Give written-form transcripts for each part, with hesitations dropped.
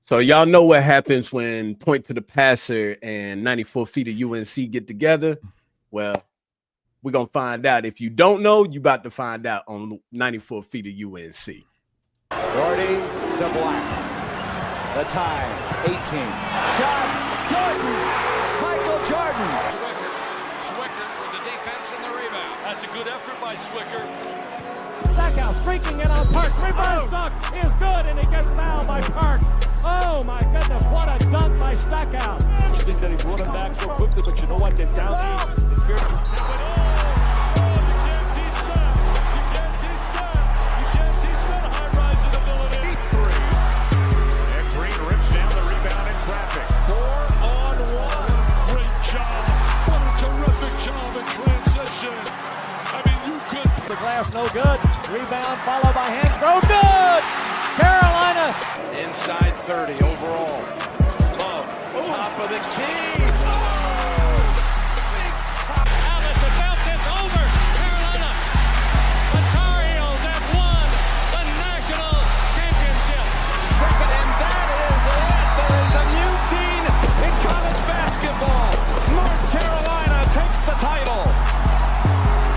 So y'all know what happens when Point to the Passer and 94 Feet of UNC get together? Well, we're going to find out. If you don't know, you about to find out on 94 Feet of UNC. Gordy to Black. The time, 18. Shot, Jordan! Michael Jordan! Swicker with the defense and the rebound. That's a good effort by Swicker. Stackout freaking it on Park. Rebound dunk is good, and he gets fouled by Park. Oh my goodness, what a dunk by Stackout. I think that he brought him back so quickly, but you know what? They're down the it's fair to you can't teach that. You can't teach that. You can't teach that high-rising ability. 3. And Green rips down the rebound in traffic. 4-on-1. Great job. What a terrific job in transition. I mean, you could. The glass no good. Rebound followed by hand throw. Good! Carolina. Inside 30 overall. Love, top of the key. Alice about this over. Carolina. The Tar Heels have won the national championship. And that is it. There is a new team in college basketball. North Carolina takes the title.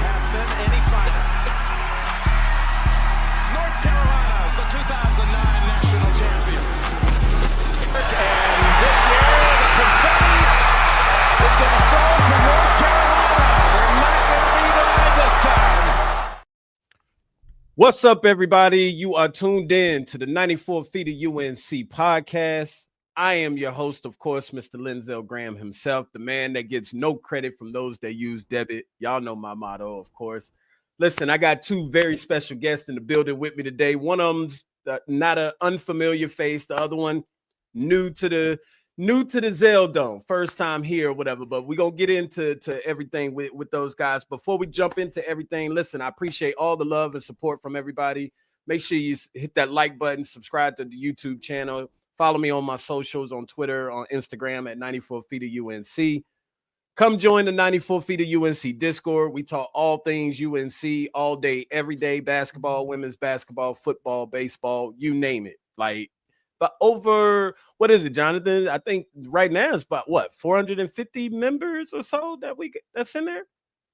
Captain any fighter. North Carolina is the 2009 national champion. And this year, the confetti is going to fall to North Carolina. They're not going to be denied this time. What's up, everybody? You are tuned in to the 94 Feet of UNC podcast. I am your host, of course, Mr. Linzel Graham himself, the man that gets no credit from those that use debit. Y'all know my motto, of course. Listen, I got two very special guests in the building with me today. One of them's not an unfamiliar face. The other one, new to the Zell Dome. First time here or whatever, but we're going to get into everything with those guys. Before we jump into everything, listen, I appreciate all the love and support from everybody. Make sure you hit that like button, subscribe to the YouTube channel. Follow me on my socials, on Twitter, on Instagram at 94 Feet of UNC. Come join the 94 Feet of UNC Discord. We talk all things UNC all day, every day, basketball, women's basketball, football, baseball, you name it. Like, but over, what is it, Jonathan? I think right now it's about, 450 members or so that's in there?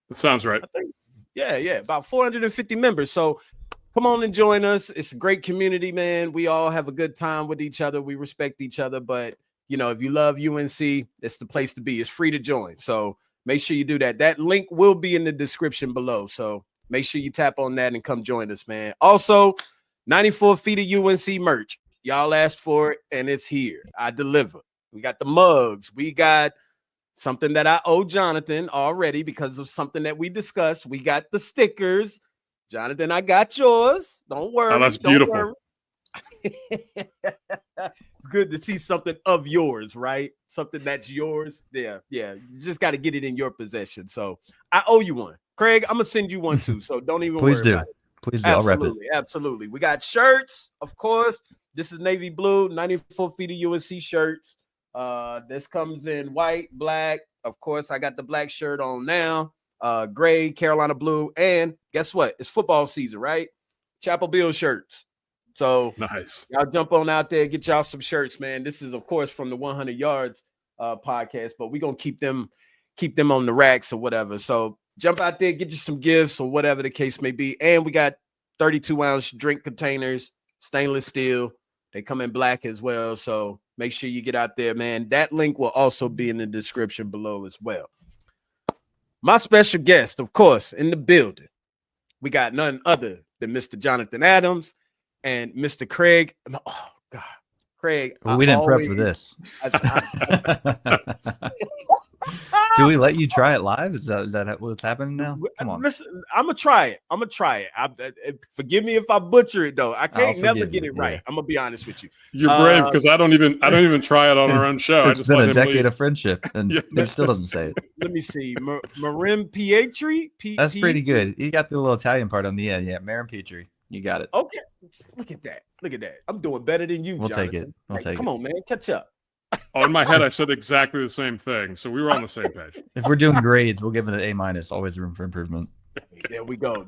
That sounds right. I think, yeah, about 450 members. So come on and join us. It's a great community, man. We all have a good time with each other. We respect each other, but you know, if you love UNC, it's the place to be. It's free to join. So make sure you do that. That link will be in the description below. So make sure you tap on that and come join us, man. Also, 94 Feet of UNC merch. Y'all asked for it, and it's here. I deliver. We got the mugs. We got something that I owe Jonathan already because of something that we discussed. We got the stickers. Jonathan, I got yours. Don't worry. Oh, that's beautiful. It's good to see something of yours, right? Something that's yours. Yeah. You just got to get it in your possession. So I owe you one. Craig, I'm going to send you one too. So don't even worry about it. Please do. I'll rep it. Absolutely. We got shirts, of course. This is navy blue, 94 Feet of UNC shirts. This comes in white, black. Of course, I got the black shirt on now. Gray, Carolina blue. And guess what? It's football season, right? Chapel Bill shirts. So nice. Y'all jump on out there, get y'all some shirts, man. This is, of course, from the 100 Yards podcast, but we're going to keep them on the racks or whatever. So jump out there, get you some gifts or whatever the case may be. And we got 32-ounce drink containers, stainless steel. They come in black as well. So make sure you get out there, man. That link will also be in the description below as well. My special guest, of course, in the building. We got none other than Mr. Jonathan Adams and Mr. Craig. Oh, God. Craig. Well, we didn't prep for this. Do we let you try it live? Is that what's happening now? Come on. Listen, I'm going to try it. Forgive me if I butcher it, though. I can't never get it right. I'm going to be honest with you. You're brave because I don't even try it on our own show. It's been a decade of friendship, and he still doesn't say it. Let me see. Marimpietri? That's pretty good. You got the little Italian part on the end. Yeah, Marimpietri. You got it. Okay. Look at that. I'm doing better than you, Jonathan. Take it. We'll take it. Come on, man. Catch up. In my head, I said exactly the same thing. So we were on the same page. If we're doing grades, we'll give it an A-. Always room for improvement. There we go.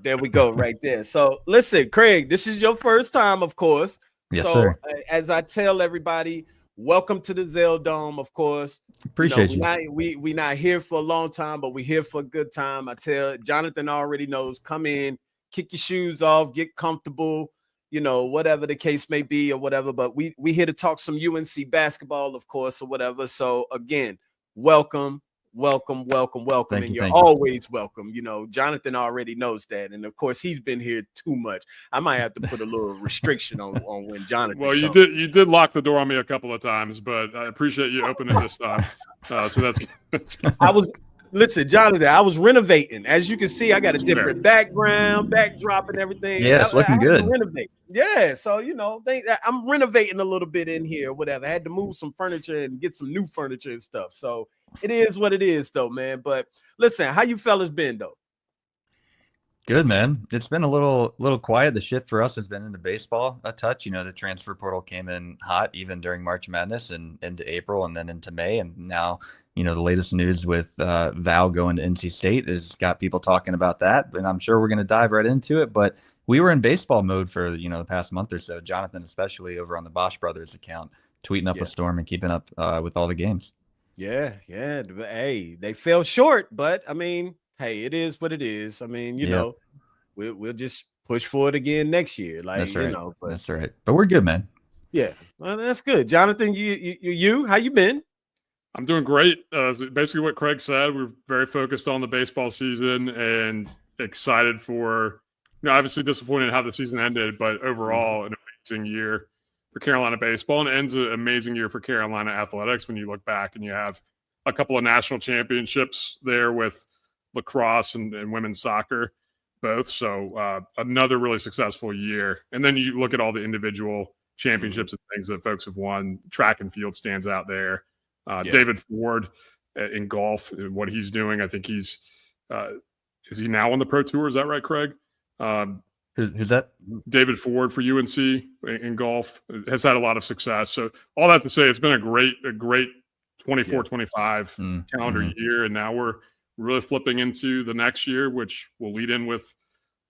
Right there. So listen, Craig, this is your first time, of course. Yes, so, sir. As I tell everybody, welcome to the Zell Dome, of course. Appreciate you. We not here for a long time, but we're here for a good time. I tell Jonathan already knows. Come in, kick your shoes off, get comfortable, whatever the case may be or whatever. But we here to talk some UNC basketball, of course, or whatever. So again, welcome. And you're always welcome. Jonathan already knows that. And of course, he's been here too much. I might have to put a little restriction on when Jonathan Well, comes. you did lock the door on me a couple of times, but I appreciate you opening this time. So that's good. Listen, Jonathan, I was renovating. As you can see, I got a different backdrop and everything. Yeah, it's looking good. Renovate. Yeah, so I'm renovating a little bit in here, whatever. I had to move some furniture and get some new furniture and stuff. So it is what it is, though, man. But listen, how you fellas been, though? Good, man. It's been a little quiet. The shift for us has been into baseball a touch. The transfer portal came in hot even during March Madness and into April and then into May. And now, the latest news with Val going to NC State has got people talking about that. And I'm sure we're going to dive right into it. But we were in baseball mode for, the past month or so. Jonathan, especially over on the Bosch Brothers account, tweeting up a storm and keeping up with all the games. Yeah. Hey, they fell short, but I mean, hey, it is what it is. I mean, we'll just push for it again next year. Like, that's right. But, that's right. But we're good, man. Yeah, well, that's good. Jonathan, you how you been? I'm doing great. Basically what Craig said, we're very focused on the baseball season and excited for, obviously disappointed how the season ended, but overall an amazing year for Carolina baseball, and it ends an amazing year for Carolina athletics when you look back and you have a couple of national championships there with lacrosse and women's soccer both. So another really successful year. And then you look at all the individual championships and things that folks have won. Track and field stands out there. David Ford in golf, what he's doing. I think he's is he now on the Pro Tour? Is that right, Craig? Who's that? David Ford for UNC in golf has had a lot of success. So all that to say, it's been a great 24-25 calendar year. And now we're really flipping into the next year, which will lead in with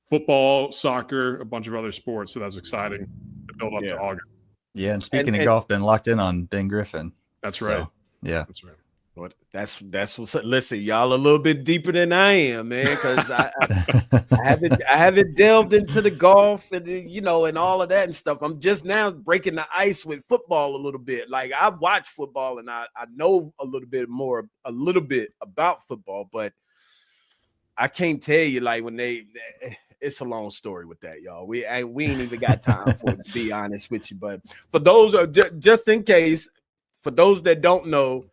football, soccer, a bunch of other sports. So that's exciting to build up to August. Yeah. And speaking of golf, been locked in on Ben Griffin. That's right. So, yeah. That's right. That's what's. Listen, y'all a little bit deeper than I am, man, because I haven't delved into the golf and and all of that and stuff. I'm just now breaking the ice with football a little bit. Like, I watch football and I know a little bit about football, but I can't tell you like when it's a long story with that, y'all. We ain't even got time for it, to be honest with you. But for those just in case, for those that don't know,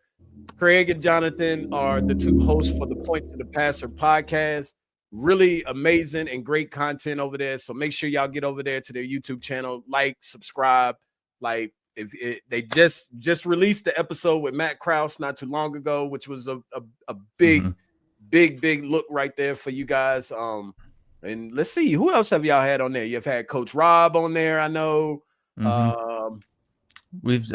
Craig and Jonathan are the two hosts for the Point to the Passer podcast. Really amazing and great content over there. So make sure y'all get over there to their YouTube channel, like, subscribe. Like, they just released the episode with Matt Krause not too long ago, which was a big look right there for you guys. And let's see, who else have y'all had on there? You've had Coach Rob on there, I know. We've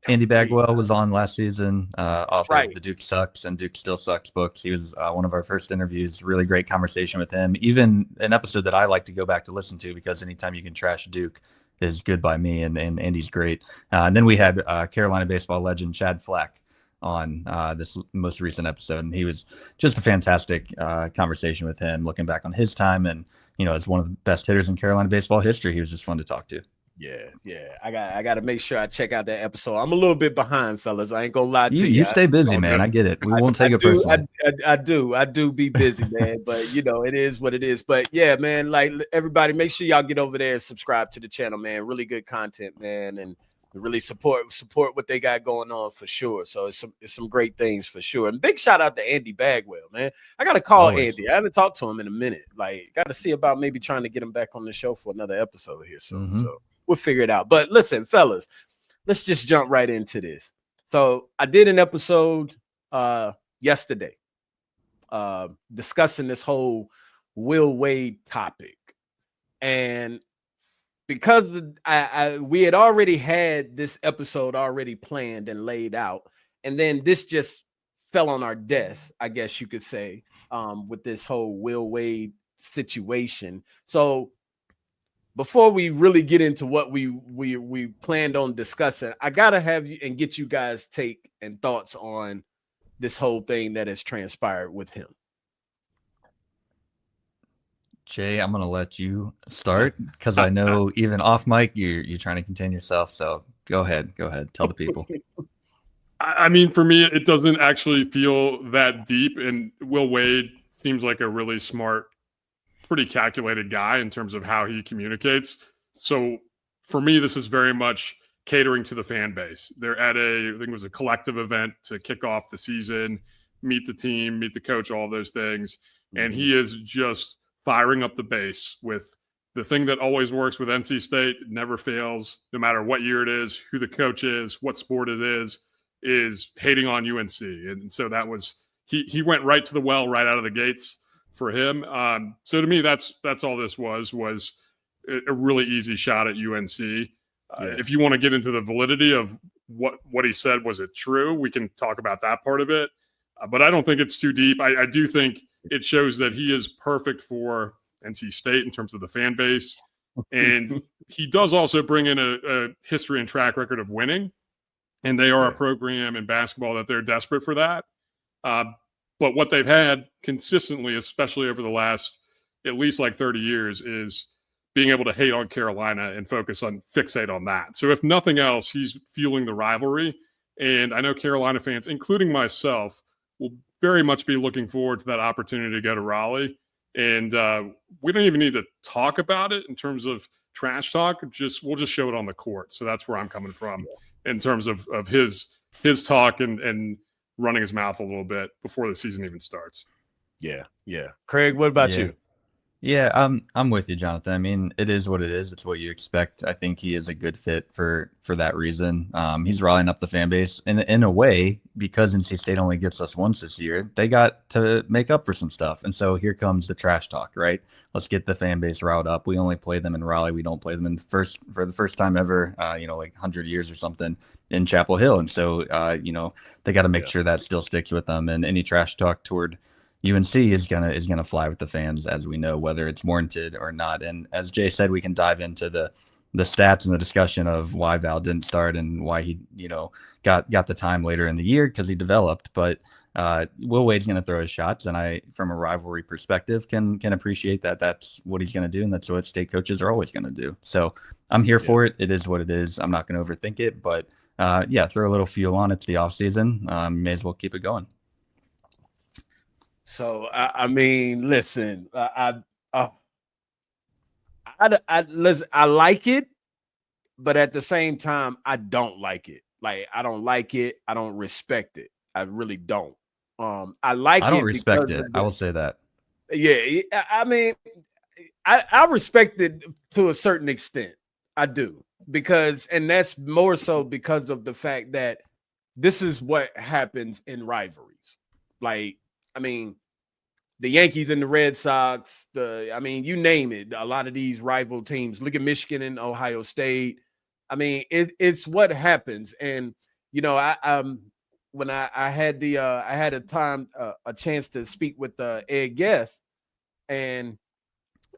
Andy Bagwell was on last season, author of the Duke Sucks and Duke Still Sucks books. He was one of our first interviews. Really great conversation with him. Even an episode that I like to go back to listen to, because anytime you can trash Duke is good by me, and Andy's great. And then we had Carolina baseball legend Chad Flack on this most recent episode, and he was just a fantastic conversation with him, looking back on his time, and as one of the best hitters in Carolina baseball history. He was just fun to talk to. Yeah. I got to make sure I check out that episode. I'm a little bit behind, fellas. I ain't gonna lie to you. You stay busy, man. I get it. We won't take it personally. I do be busy, man. But it is what it is. But yeah, man. Like, everybody, make sure y'all get over there and subscribe to the channel, man. Really good content, man, and really support what they got going on for sure. So it's some great things for sure. And big shout out to Andy Bagwell, man. I gotta call Andy. I haven't talked to him in a minute. Like, got to see about maybe trying to get him back on the show for another episode here soon. So we'll figure it out. But listen, fellas, let's just jump right into this. So I did an episode yesterday discussing this whole Will Wade topic. And because we had already had this episode already planned and laid out, and then this just fell on our desk, I guess you could say, with this whole Will Wade situation. So before we really get into what we planned on discussing, I gotta have you and get you guys' take and thoughts on this whole thing that has transpired with him. Jay, I'm gonna let you start because I know even off mic you're trying to contain yourself. So go ahead, tell the people. I mean, for me, it doesn't actually feel that deep, and Will Wade seems like a really smart, pretty calculated guy in terms of how he communicates. So for me, this is very much catering to the fan base. They're at I think it was a collective event to kick off the season, meet the team, meet the coach, all those things. And he is just firing up the base with the thing that always works with NC State, never fails, no matter what year it is, who the coach is, what sport it is hating on UNC. And so that was, he went right to the well right out of the gates for him. So to me, that's all this was a really easy shot at UNC. If you want to get into the validity of what he said, was it true? We can talk about that part of it. But I don't think it's too deep. I do think it shows that he is perfect for NC State in terms of the fan base. And he does also bring in a history and track record of winning. And they are a program in basketball that they're desperate for that. But what they've had consistently, especially over the last at least like 30 years, is being able to hate on Carolina and fixate on that. So if nothing else, he's fueling the rivalry. And I know Carolina fans, including myself, will very much be looking forward to that opportunity to go to Raleigh. And we don't even need to talk about it in terms of trash talk. We'll just show it on the court. So that's where I'm coming from in terms of his talk and running his mouth a little bit before the season even starts. Yeah. Craig, what about you? Yeah, I'm with you, Jonathan. I mean, it is what it is. It's what you expect. I think he is a good fit for that reason. He's riling up the fan base in a way, because NC State only gets us once this year. They got to make up for some stuff, and so here comes the trash talk. Right? Let's get the fan base riled up. We only play them in Raleigh. We don't play them for the first time ever. Like 100 years or something in Chapel Hill, and so they got to make sure that still sticks with them. And any trash talk toward UNC is gonna fly with the fans, as we know, whether it's warranted or not. And as Jay said, we can dive into the stats and the discussion of why Val didn't start and why he got the time later in the year, because he developed. But Will Wade's gonna throw his shots, and I, from a rivalry perspective, can appreciate that. That's what he's gonna do, and that's what state coaches are always gonna do. So I'm here for it. It is what it is. I'm not gonna overthink it, but throw a little fuel on it. It's the off season. May as well keep it going. So I mean, listen, I like it, but at the same time, I don't like it. Like, I don't like it. I don't respect it. I really don't. I don't respect it. I will say that. Yeah, I mean, I respect it to a certain extent. I do, and that's more so because of the fact that this is what happens in rivalries. Like, I mean, the Yankees and the Red Sox, you name it. A lot of these rival teams. Look at Michigan and Ohio State. I mean, it's what happens. And when I had a chance to speak with Ed Guest, and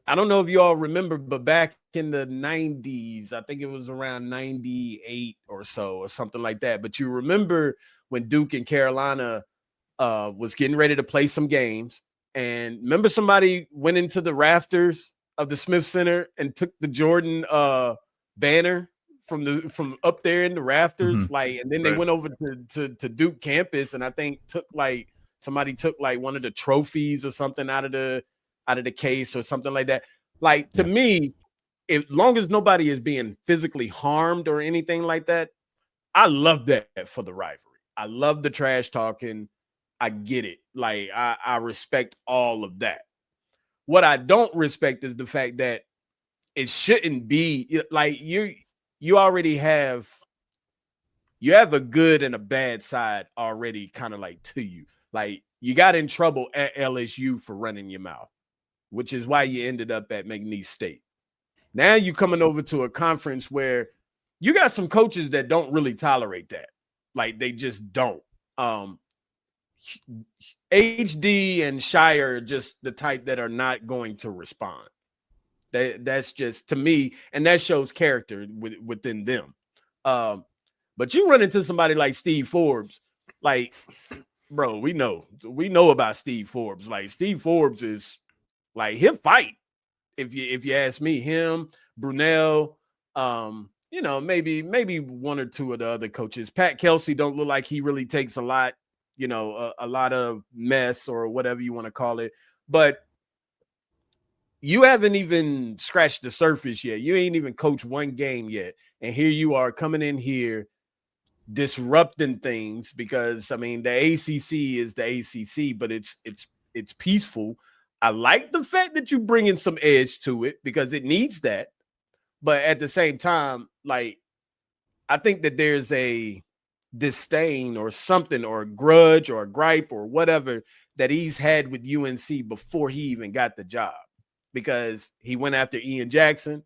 I don't know if you all remember, but back in the 90s, I think it was around 98 or so, or something like that. But you remember when Duke and Carolina was getting ready to play some games, and remember somebody went into the rafters of the Smith Center and took the Jordan banner from up there in the rafters, and then they went over to Duke campus, and I think somebody took one of the trophies or something out of the case or something like that. Like, to me, as long as nobody is being physically harmed or anything like that, I love that for the rivalry. I love the trash talking. I get it. Like, I respect all of that. What I don't respect is the fact that it shouldn't be like you already have a good and a bad side already kind of like to you. Like, you got in trouble at LSU for running your mouth, which is why you ended up at McNeese State. Now you coming over to a conference where you got some coaches that don't really tolerate that. Like, they just don't. HD and Shire are just the type that are not going to respond. That's just, to me, and that shows character within them. But you run into somebody like Steve Forbes, like, bro, we know about Steve Forbes. Like, Steve Forbes is like, he'll fight. If you ask me, him, Brunell, maybe one or two of the other coaches. Pat Kelsey don't look like he really takes a lot, a lot of mess or whatever you want to call it. But you haven't even scratched the surface yet. You ain't even coached one game yet. And here you are coming in here disrupting things, because, I mean, the ACC is the ACC, but it's peaceful. I like the fact that you bring in some edge to it, because it needs that. But at the same time, like, I think that there's a disdain or something, or a grudge or a gripe or whatever that he's had with UNC before he even got the job, because he went after Ian Jackson,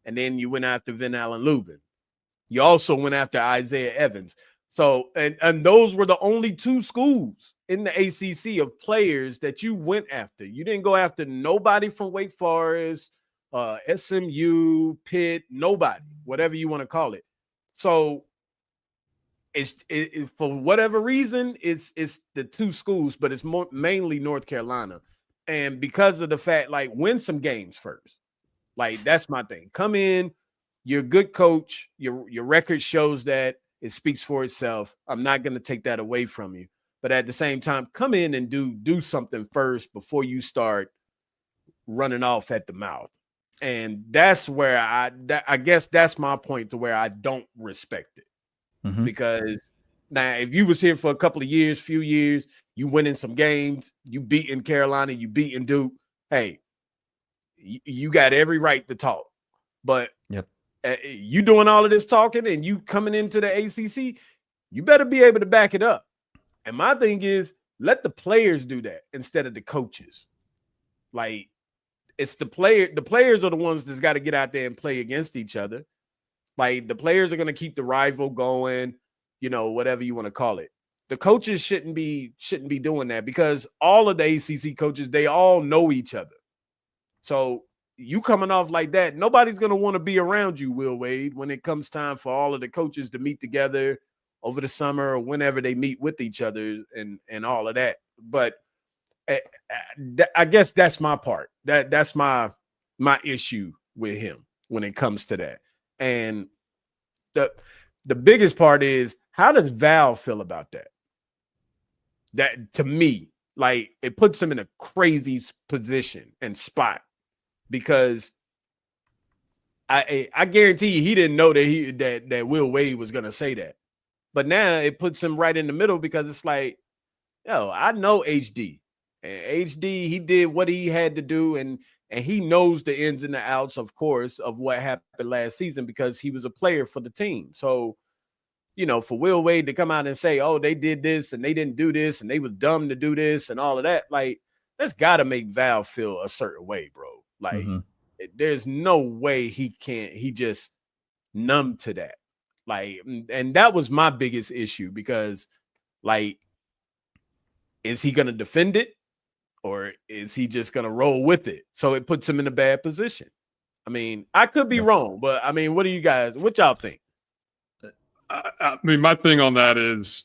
and then you went after Van Allen Lubin. You also went after Isaiah Evans. So, and those were the only two schools in the ACC of players that you went after. You didn't go after nobody from Wake Forest, SMU, Pitt, nobody, whatever you want to call it. So it's for whatever reason, it's the two schools, but it's mainly North Carolina. And because of the fact, like, win some games first. Like, that's my thing. Come in, you're a good coach. Your record shows that. It speaks for itself. I'm not going to take that away from you. But at the same time, come in and do something first before you start running off at the mouth. And that's where I guess that's my point, to where I don't respect it. Mm-hmm. Because now, if you was here for a couple of years, few years, you winning some games, you beating Carolina, you beating Duke, hey, you got every right to talk. But you doing all of this talking and you coming into the ACC, you better be able to back it up. And my thing is, let the players do that instead of the coaches. Like, it's the players are the ones that's got to get out there and play against each other. Like, the players are going to keep the rival going, whatever you want to call it. The coaches shouldn't be doing that, because all of the ACC coaches, they all know each other. So you coming off like that, nobody's going to want to be around you, Will Wade, when it comes time for all of the coaches to meet together over the summer or whenever they meet with each other and all of that. But I guess that's my part. That's my issue with him when it comes to that. And the biggest part is, how does Val feel about that? That, to me, like, it puts him in a crazy position and spot, because I guarantee you he didn't know that Will Wade was going to say that. But now it puts him right in the middle, because it's like, I know HD. And HD, he did what he had to do, and he knows the ins and the outs, of course, of what happened last season, because he was a player for the team. So, for Will Wade to come out and say, oh, they did this and they didn't do this and they was dumb to do this and all of that, like, that's got to make Val feel a certain way, bro. Like, there's no way he just numb to that. Like, and that was my biggest issue, because, like, is he going to defend it, or is he just going to roll with it? So it puts him in a bad position. I mean, I could be wrong, but I mean, what y'all think? I mean, my thing on that is,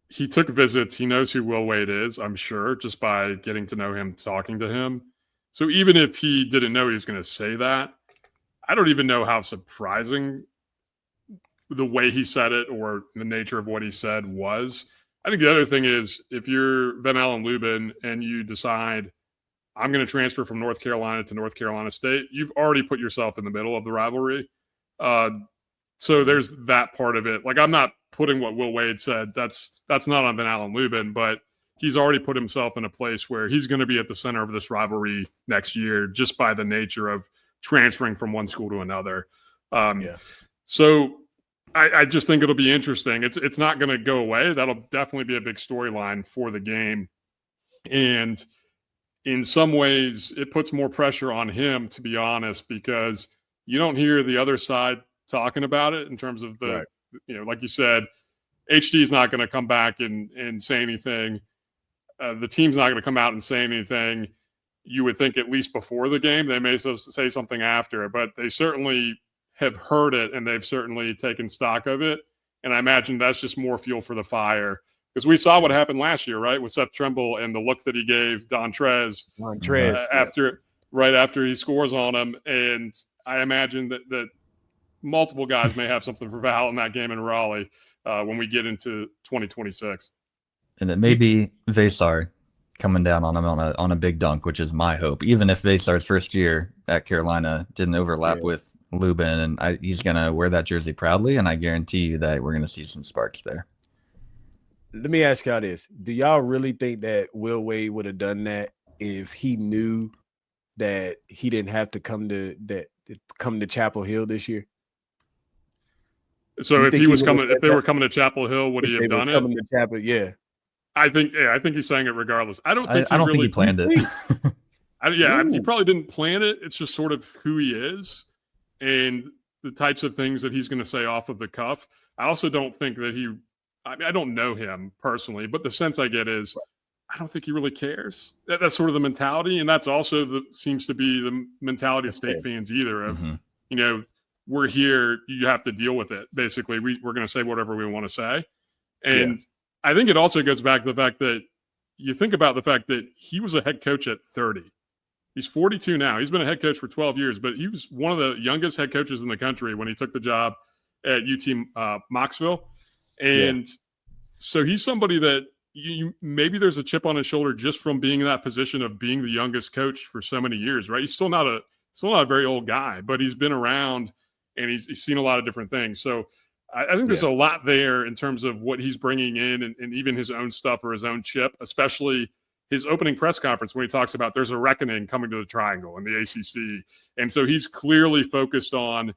he took visits. He knows who Will Wade is, I'm sure, just by getting to know him, talking to him. So even if he didn't know he was going to say that, I don't even know how surprising the way he said it or the nature of what he said was. I think the other thing is, if you're Van Allen Lubin and you decide, I'm going to transfer from North Carolina to North Carolina State, you've already put yourself in the middle of the rivalry. So there's that part of it. Like, I'm not putting what Will Wade said. That's not on Van Allen Lubin, but he's already put himself in a place where he's going to be at the center of this rivalry next year, just by the nature of transferring from one school to another. So I just think it'll be interesting. It's not going to go away. That'll definitely be a big storyline for the game. And in some ways, it puts more pressure on him, to be honest, because you don't hear the other side talking about it in terms of the, like you said, HD is not going to come back and say anything. The team's not going to come out and say anything. you would think at least before the game. They may say something after, but they certainly have heard it, and they've certainly taken stock of it. And I imagine that's just more fuel for the fire, because we saw what happened last year, right, with Seth Trimble and the look that he gave Dontrez right after he scores on him. And I imagine that multiple guys may have something for Val in that game in Raleigh when we get into 2026. And it may be Vesar coming down on him on a big dunk, which is my hope. Even if Vesar's first year at Carolina didn't overlap with Lubin, and he's going to wear that jersey proudly, and I guarantee you that we're going to see some sparks there. Let me ask y'all this. Do y'all really think that Will Wade would have done that if he knew that he didn't have to come to Chapel Hill this year? So if they were coming to Chapel Hill, would he have done it? Yeah. I think he's saying it regardless. I don't think he planned it. He probably didn't plan it. It's just sort of who he is and the types of things that he's going to say off of the cuff. I also don't think that I don't know him personally, but the sense I get is I don't think he really cares. That's sort of the mentality, and that's also seems to be the mentality of State fans either. Of we're here, you have to deal with it. Basically, we're going to say whatever we want to say, and I think it also goes back to the fact that you think about the fact that he was a head coach at 30. He's 42 now. He's been a head coach for 12 years, but he was one of the youngest head coaches in the country when he took the job at UT Moxville. And so he's somebody that maybe there's a chip on his shoulder just from being in that position of being the youngest coach for so many years, right? He's still not a very old guy, but he's been around and he's seen a lot of different things. So I think there's a lot there in terms of what he's bringing in and even his own stuff or his own chip, especially his opening press conference when he talks about there's a reckoning coming to the Triangle and the ACC. And so he's clearly focused on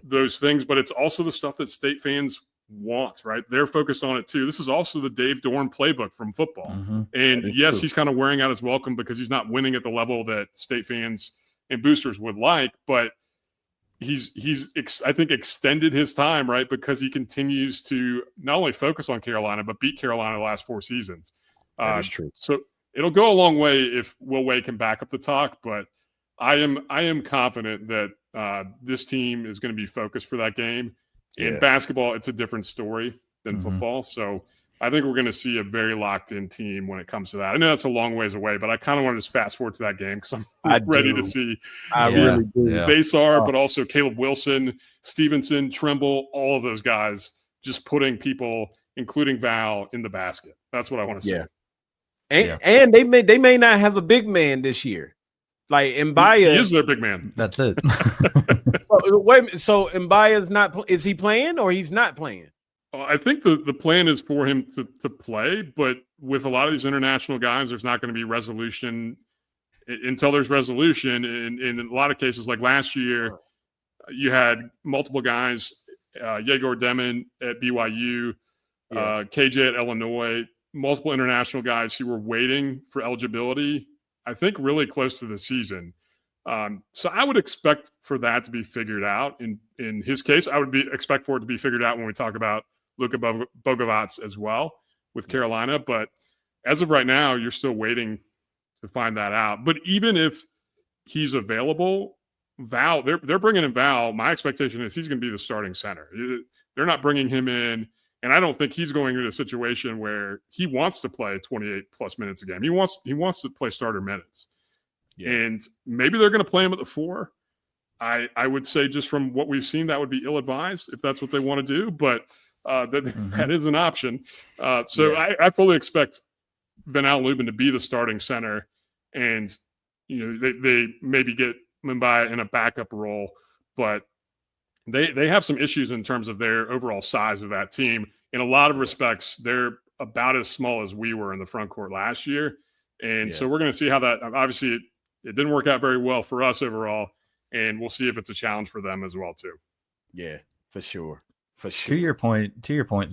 those things, but it's also the stuff that State fans want, right? They're focused on it too. This is also the Dave Dorn playbook from football. And yes, he's kind of wearing out his welcome because he's not winning at the level that State fans and boosters would like, but he's I think extended his time, right? Because he continues to not only focus on Carolina, but beat Carolina the last 4 seasons. That is true. So it'll go a long way if Will Wade can back up the talk, but I am confident that this team is going to be focused for that game. In basketball, it's a different story than football. So I think we're going to see a very locked-in team when it comes to that. I know that's a long ways away, but I kind of want to just fast forward to that game because I'm ready to see. I really do. Vesar, but also Caleb Wilson, Stevenson, Trimble, all of those guys just putting people, including Val, in the basket. That's what I want to see. And they may not have a big man this year. Like Mbaya, he is their big man. That's it. So Mbaya's not. Is he playing or he's not playing? I think the plan is for him to play, but with a lot of these international guys, there's not going to be resolution until there's resolution. And in a lot of cases, like last year, you had multiple guys, Yegor Demon at BYU, KJ at Illinois, multiple international guys who were waiting for eligibility, I think really close to the season. So I would expect for that to be figured out. In his case, I would expect for it to be figured out when we talk about Luka Bogovac as well with Carolina. But as of right now, you're still waiting to find that out. But even if he's available, Val, they're bringing in Val. My expectation is he's going to be the starting center. They're not bringing him in. And I don't think he's going into a situation where he wants to play 28-plus minutes a game. He wants to play starter minutes. Yeah. And maybe they're going to play him at the 4. I would say just from what we've seen, that would be ill-advised if that's what they want to do. But that is an option. I fully expect Venal Lubin to be the starting center. And, they maybe get Mbaya in a backup role. But they have some issues in terms of their overall size of that team. In a lot of respects, they're about as small as we were in the front court last year. And so we're going to see how that – obviously, it didn't work out very well for us overall, and we'll see if it's a challenge for them as well too. Yeah, for sure. To your point,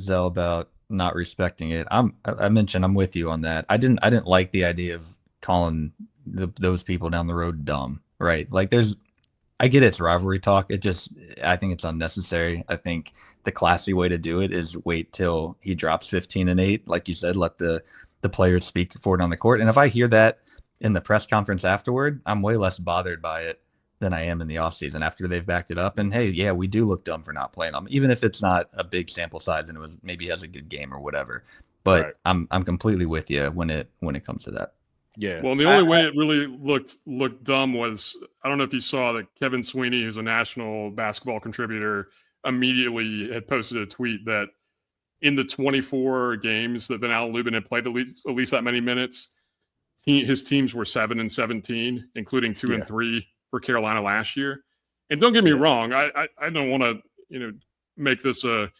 Zell, about not respecting it, I mentioned I'm with you on that. I didn't like the idea of calling those people down the road dumb, right? Like I get it's rivalry talk. I think it's unnecessary. I think the classy way to do it is wait till he drops 15 and 8. Like you said, let the players speak for it on the court. And if I hear that in the press conference afterward, I'm way less bothered by it than I am in the offseason after they've backed it up. And hey, yeah, we do look dumb for not playing him, even if it's not a big sample size and it was maybe he has a good game or whatever. But right. I'm completely with you when it comes to that. Yeah. Well, the only way it really looked dumb was, I don't know if you saw that Kevin Sweeney, who's a national basketball contributor, immediately had posted a tweet that in the 24 games that Van Allen Lubin had played at least that many minutes, his teams were 7-17, including 2-3 for Carolina last year. And don't get me wrong, I don't want to make this a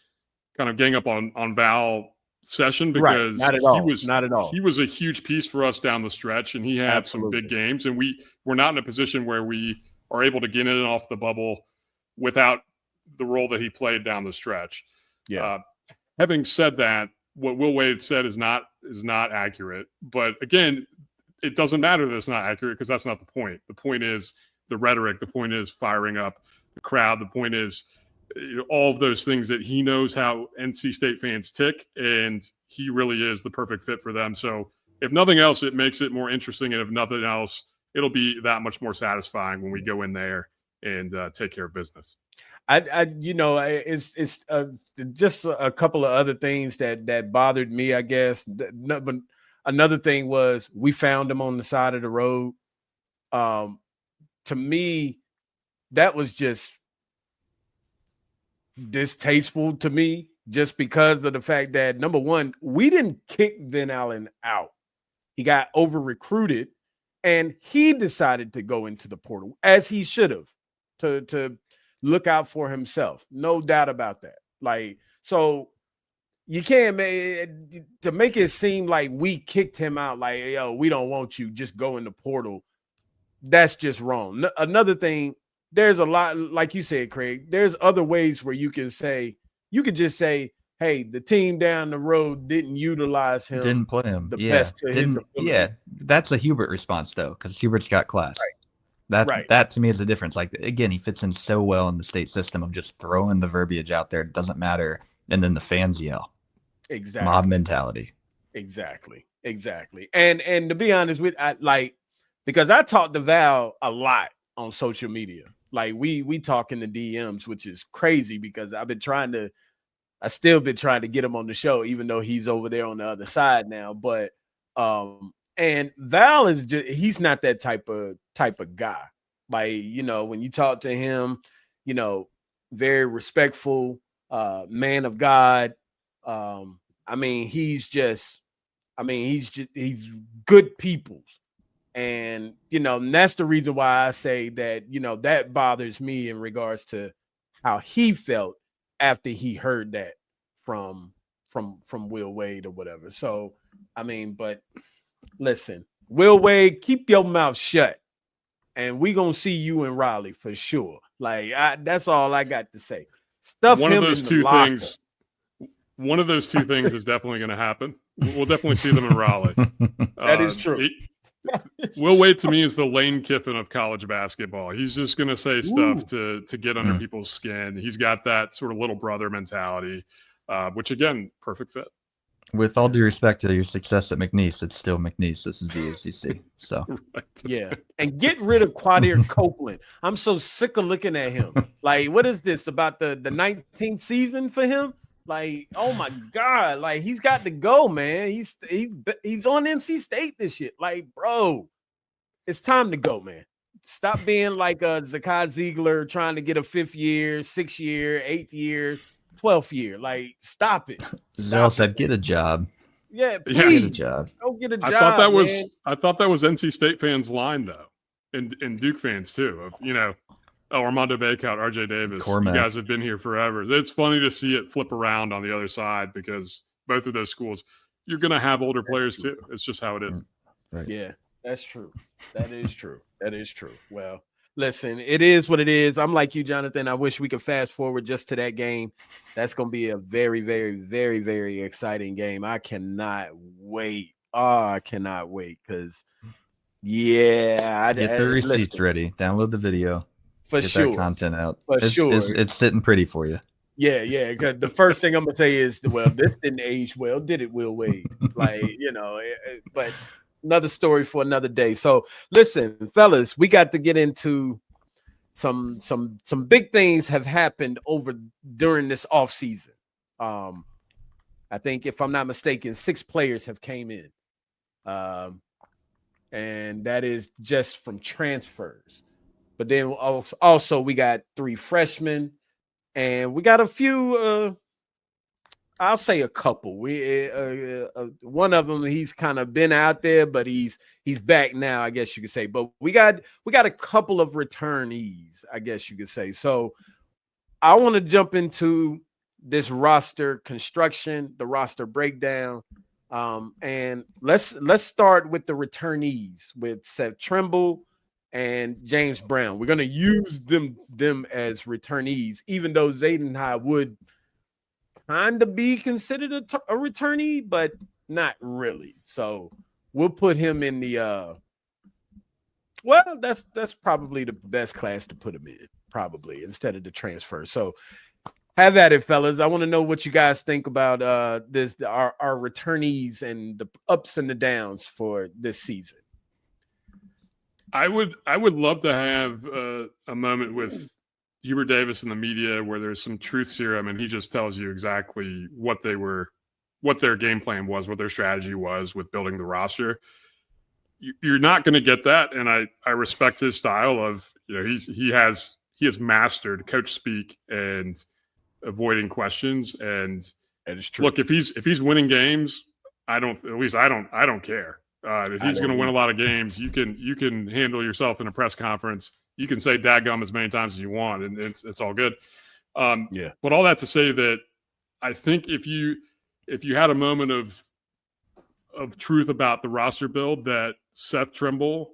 kind of gang up on Val session, because not at all. He was a huge piece for us down the stretch, and he had some big games, and we're not in a position where we are able to get in and off the bubble without the role that he played down the stretch. Yeah. Having said that, what Will Wade said is not accurate. But again, it doesn't matter that it's not accurate, because that's not the point. The point is the rhetoric. The point is firing up the crowd. The point is all of those things that he knows how NC State fans tick, and he really is the perfect fit for them. So if nothing else, it makes it more interesting. And if nothing else, it'll be that much more satisfying when we go in there and take care of business. It's just a couple of other things that bothered me, I guess. But another thing was we found him on the side of the road. To me, that was just distasteful to me, just because of the fact that, number one, we didn't kick Van Allen out. He got over recruited, and he decided to go into the portal, as he should have, to look out for himself. No doubt about that. Like, so you can't to make it seem like we kicked him out, like, yo, we don't want you, just go in the portal. That's just wrong. Another thing, there's a lot, like you said, Craig, there's other ways where you could just say, hey, the team down the road didn't utilize him. Didn't play him. The best to his ability. Yeah, that's a Hubert response, though, because Hubert's got class. Right. That to me is the difference. Like, again, he fits in so well in the state system of just throwing the verbiage out there. It doesn't matter. And then the fans yell. Exactly. Mob mentality. Exactly. And to be honest with, because I talk to Val a lot on social media. Like, we talk in the DMs, which is crazy, because I still been trying to get him on the show, even though he's over there on the other side now. But and Val is just, he's not that type of guy. Like, when you talk to him, very respectful, man of God. He's good people's. And, that's the reason why I say that, that bothers me in regards to how he felt after he heard that from Will Wade or whatever. So, but listen, Will Wade, keep your mouth shut, and we going to see you in Raleigh for sure. Like, that's all I got to say. One of those two things is definitely going to happen. We'll definitely see them in Raleigh. That is true. Will Wade, to me, is the Lane Kiffin of college basketball. He's just going to say stuff to get under people's skin. He's got that sort of little brother mentality, which, again, perfect fit. With all due respect to your success at McNeese, it's still McNeese. This is the ACC. So, right. Yeah. And get rid of Quadir Copeland. I'm so sick of looking at him. Like, what is this, about the 19th season for him? Like, oh my God, like, he's got to go, man. He's on NC State this year. Like, bro, it's time to go, man. Stop being like a Zakai Ziegler trying to get a 5th year, 6th year, 8th year, 12th year. Like, stop it. Zell said, get a job. Yeah, please. Get a job. Go get a job. I thought that was NC State fans' line, though, and Duke fans too. Of Armando Bakeout, RJ Davis. Cormac. You guys have been here forever. It's funny to see it flip around on the other side, because both of those schools, you're going to have older players too. It's just how it is. Right. Yeah, that's true. That is true. Well, listen, it is what it is. I'm like you, Jonathan. I wish we could fast forward just to that game. That's going to be a very, very, very, very exciting game. I cannot wait. I cannot wait, because, get the receipts ready. Download the video. For Get sure. that content out. Sure. It's sitting pretty for you. Yeah. Because the first thing I'm going to say is, well, this didn't age well, did it, Will Wade? Like, but another story for another day. So listen, fellas, we got to get into some big things have happened during this offseason. I think, if I'm not mistaken, 6 players have came in. And that is just from transfers. But then also we got 3 freshmen, and we got a few, I'll say a couple. One of them, he's kind of been out there, but he's back now, I guess you could say. But we got a couple of returnees, I guess you could say. So I want to jump into this roster construction, the roster breakdown. And let's start with the returnees with Seth Trimble and James Brown. We're going to use them as returnees, even though Zayden High would kind of be considered a returnee, but not really. So we'll put him in the that's probably the best class to put him in, probably, instead of the transfer. So have at it, fellas. I want to know what you guys think about our returnees and the ups and the downs for this season. I would love to have a moment with Hubert Davis in the media where there's some truth serum and he just tells you exactly what their game plan was, what their strategy was with building the roster. You're not going to get that, and I respect his style of, he has mastered coach speak and avoiding questions. And that is true. Look, if he's winning games, I don't care. If he's going to win a lot of games, you can handle yourself in a press conference. You can say dadgum as many times as you want, and it's all good. Yeah. But all that to say that I think if you had a moment of truth about the roster build, that Seth Trimble,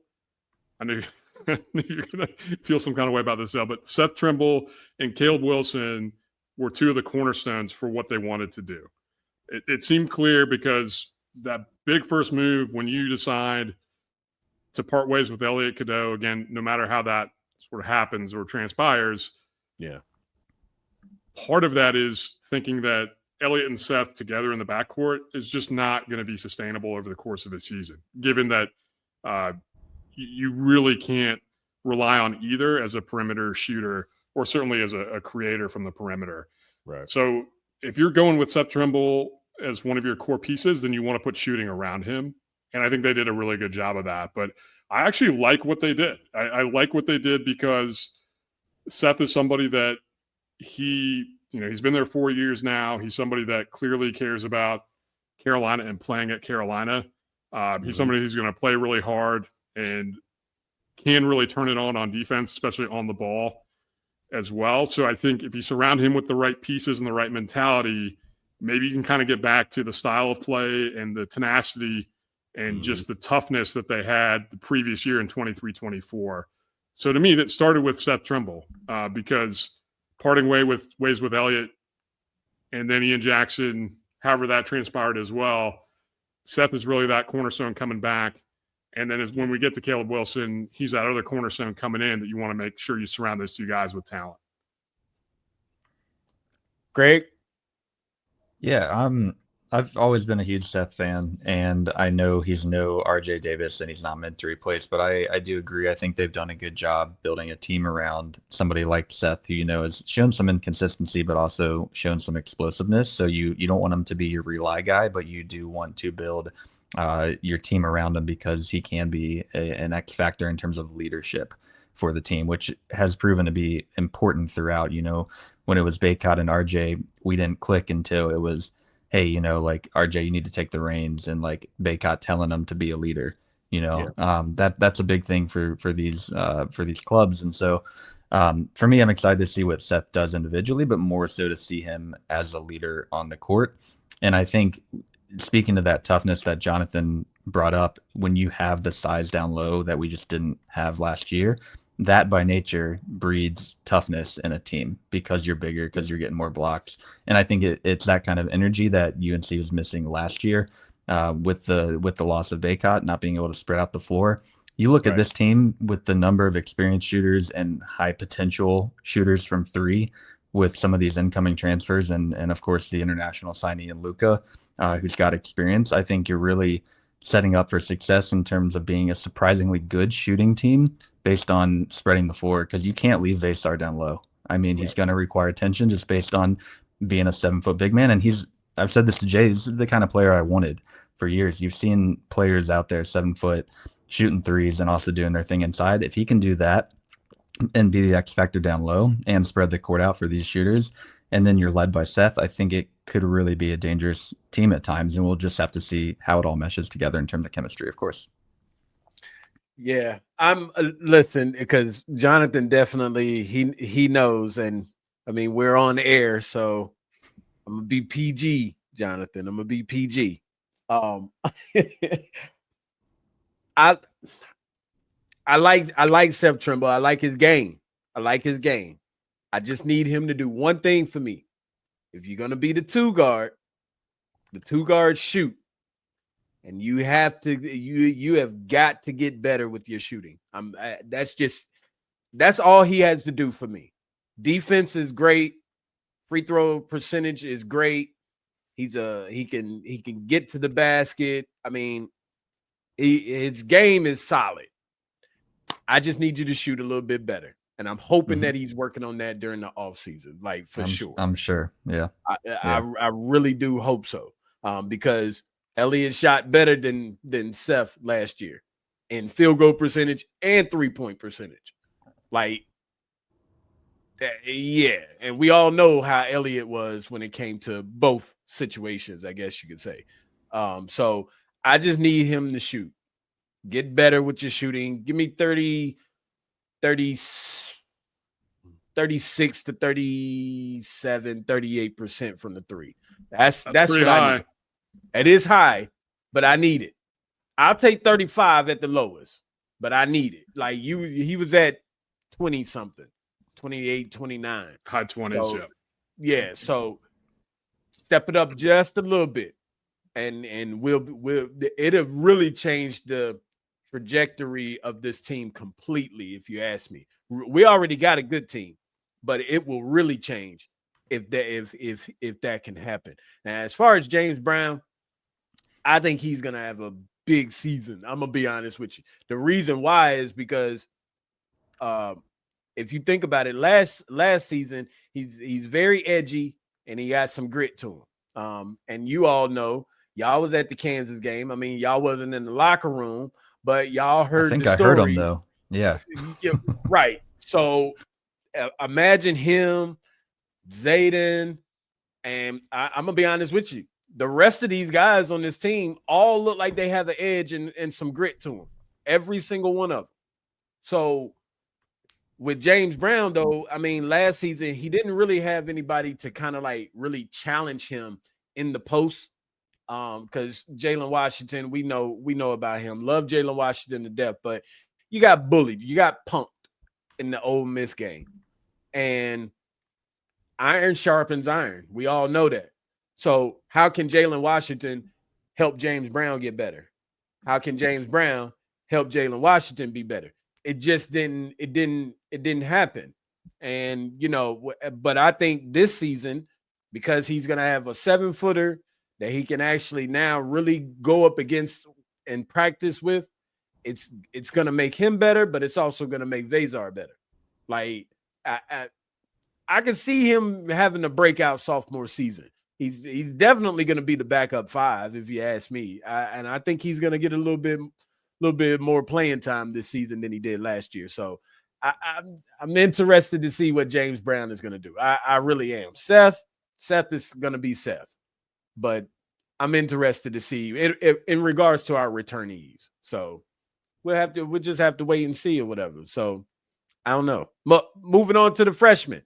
I knew you're going to feel some kind of way about this, but Seth Trimble and Caleb Wilson were 2 of the cornerstones for what they wanted to do. It seemed clear because that big first move, when you decide to part ways with Elliot Cadeau, again, no matter how that sort of happens or transpires, yeah, part of that is thinking that Elliot and Seth together in the backcourt is just not going to be sustainable over the course of a season, given that you really can't rely on either as a perimeter shooter or certainly as a creator from the perimeter. Right. So if you're going with Seth Trimble as one of your core pieces, then you want to put shooting around him. And I think they did a really good job of that. But I actually like what they did. I like what they did because Seth is somebody that he's been there 4 years now. He's somebody that clearly cares about Carolina and playing at Carolina. He's somebody who's going to play really hard and can really turn it on defense, especially on the ball as well. So I think if you surround him with the right pieces and the right mentality, maybe you can kind of get back to the style of play and the tenacity and just the toughness that they had the previous year in 23-24. So to me, that started with Seth Trimble because parting ways with Elliott and then Ian Jackson, however that transpired as well, Seth is really that cornerstone coming back. And then when we get to Caleb Wilson, he's that other cornerstone coming in that you want to make sure you surround those 2 guys with talent. Greg? Yeah, I've always been a huge Seth fan, and I know he's no RJ Davis and he's not meant to replace, but I do agree. I think they've done a good job building a team around somebody like Seth, who, has shown some inconsistency, but also shown some explosiveness. So you don't want him to be your rely guy, but you do want to build your team around him because he can be an X factor in terms of leadership for the team, which has proven to be important throughout. When it was Baycott and RJ, we didn't click until it was, hey, like RJ, you need to take the reins, and like Baycott telling him to be a leader. That's a big thing for these clubs. And so for me, I'm excited to see what Seth does individually, but more so to see him as a leader on the court. And I think, speaking to that toughness that Jonathan brought up, when you have the size down low that we just didn't have last year, that by nature breeds toughness in a team because you're bigger, because you're getting more blocks. And I think it's that kind of energy that UNC was missing last year with the loss of Baycott, not being able to spread out the floor. You look at this team with the number of experienced shooters and high potential shooters from 3 with some of these incoming transfers and of course the international signee in Luka, who's got experience. I think you're really setting up for success in terms of being a surprisingly good shooting team based on spreading the floor, because you can't leave Vesar down low. I mean, he's going to require attention just based on being a 7-foot big man. And I've said this to Jay, this is the kind of player I wanted for years. You've seen players out there 7 foot shooting threes and also doing their thing inside. If he can do that and be the X factor down low and spread the court out for these shooters, and then you're led by Seth, I think it could really be a dangerous team at times. And we'll just have to see how it all meshes together in terms of chemistry, of course. Yeah, I'm listen, because Jonathan definitely he knows, and I mean we're on air, so I'm gonna be PG, Jonathan. I'm gonna be PG. I like Seth Trimble. I like his game. I just need him to do one thing for me. If you're gonna be the two guard shoot. And you have got to get better with your shooting. That's all he has to do for me. Defense is great. Free throw percentage is great. He can get to the basket. I mean, his game is solid. I just need you to shoot a little bit better. And I'm hoping that he's working on that during the offseason, like sure. I'm sure. Yeah. I really do hope so. Because Elliott shot better than Seth last year in field goal percentage and 3-point percentage. Like, yeah. And we all know how Elliott was when it came to both situations, I guess you could say. So I just need him to shoot. Get better with your shooting. Give me 36 to 37, 38% from the three. That's pretty what high. I need. It is high, but I need it. I'll take 35 at the lowest, but I need it. Like he was at 20 something, 28, 29. High 20s, so, yeah. So step it up just a little bit. And it'll really change the trajectory of this team completely, if you ask me. We already got a good team, but it will really change if that can happen. Now, as far as James Brown, I think he's gonna have a big season. I'm gonna be honest with you. The reason why is because if you think about it, last season he's very edgy and he got some grit to him. And you all know, y'all was at the Kansas game. I mean, y'all wasn't in the locker room, but y'all heard. I think the I story. heard him though. Yeah, right. So imagine him, Zayden, and I'm gonna be honest with you. The rest of these guys on this team all look like they have an edge and some grit to them. Every single one of them. So with James Brown, though, I mean, last season he didn't really have anybody to kind of like really challenge him in the post. Because Jalen Washington, we know about him. Love Jalen Washington to death, but you got bullied, you got punked in the Ole Miss game, and iron sharpens iron. We all know that. So how can Jalen Washington help James Brown get better? How can James Brown help Jalen Washington be better? It just didn't happen. And, but I think this season, because he's going to have a 7-footer that he can actually now really go up against and practice with, it's going to make him better, but it's also going to make Vesar better. Like, I can see him having a breakout sophomore season. He's definitely going to be the backup 5, if you ask me. And I think he's going to get a little bit more playing time this season than he did last year. So I'm interested to see what James Brown is going to do. I really am. Seth is going to be Seth, but I'm interested to see in regards to our returnees. So we'll just have to wait and see or whatever. So I don't know. But moving on to the freshmen,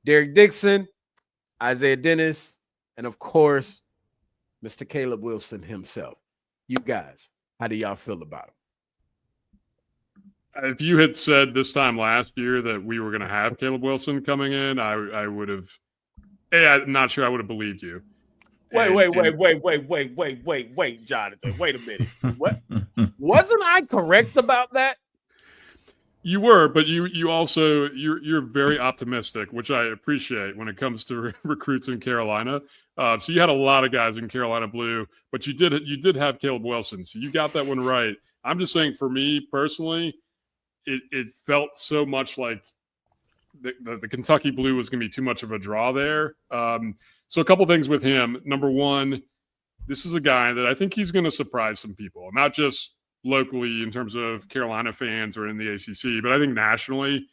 Derek Dixon, Isaiah Dennis, and of course, Mr. Caleb Wilson himself. You guys, how do y'all feel about him? If you had said this time last year that we were going to have Caleb Wilson coming in, I would have. I'm not sure I would have believed you. Wait, Jonathan. Wait a minute. What? Wasn't I correct about that? You were, but you also you're very optimistic, which I appreciate when it comes to recruits in Carolina. So you had a lot of guys in Carolina blue, but you did have Caleb Wilson, so you got that one right. I'm just saying, for me personally, it felt so much like the Kentucky blue was going to be too much of a draw there. So a couple things with him. Number one, this is a guy that I think he's going to surprise some people, not just locally in terms of Carolina fans or in the ACC, but I think nationally,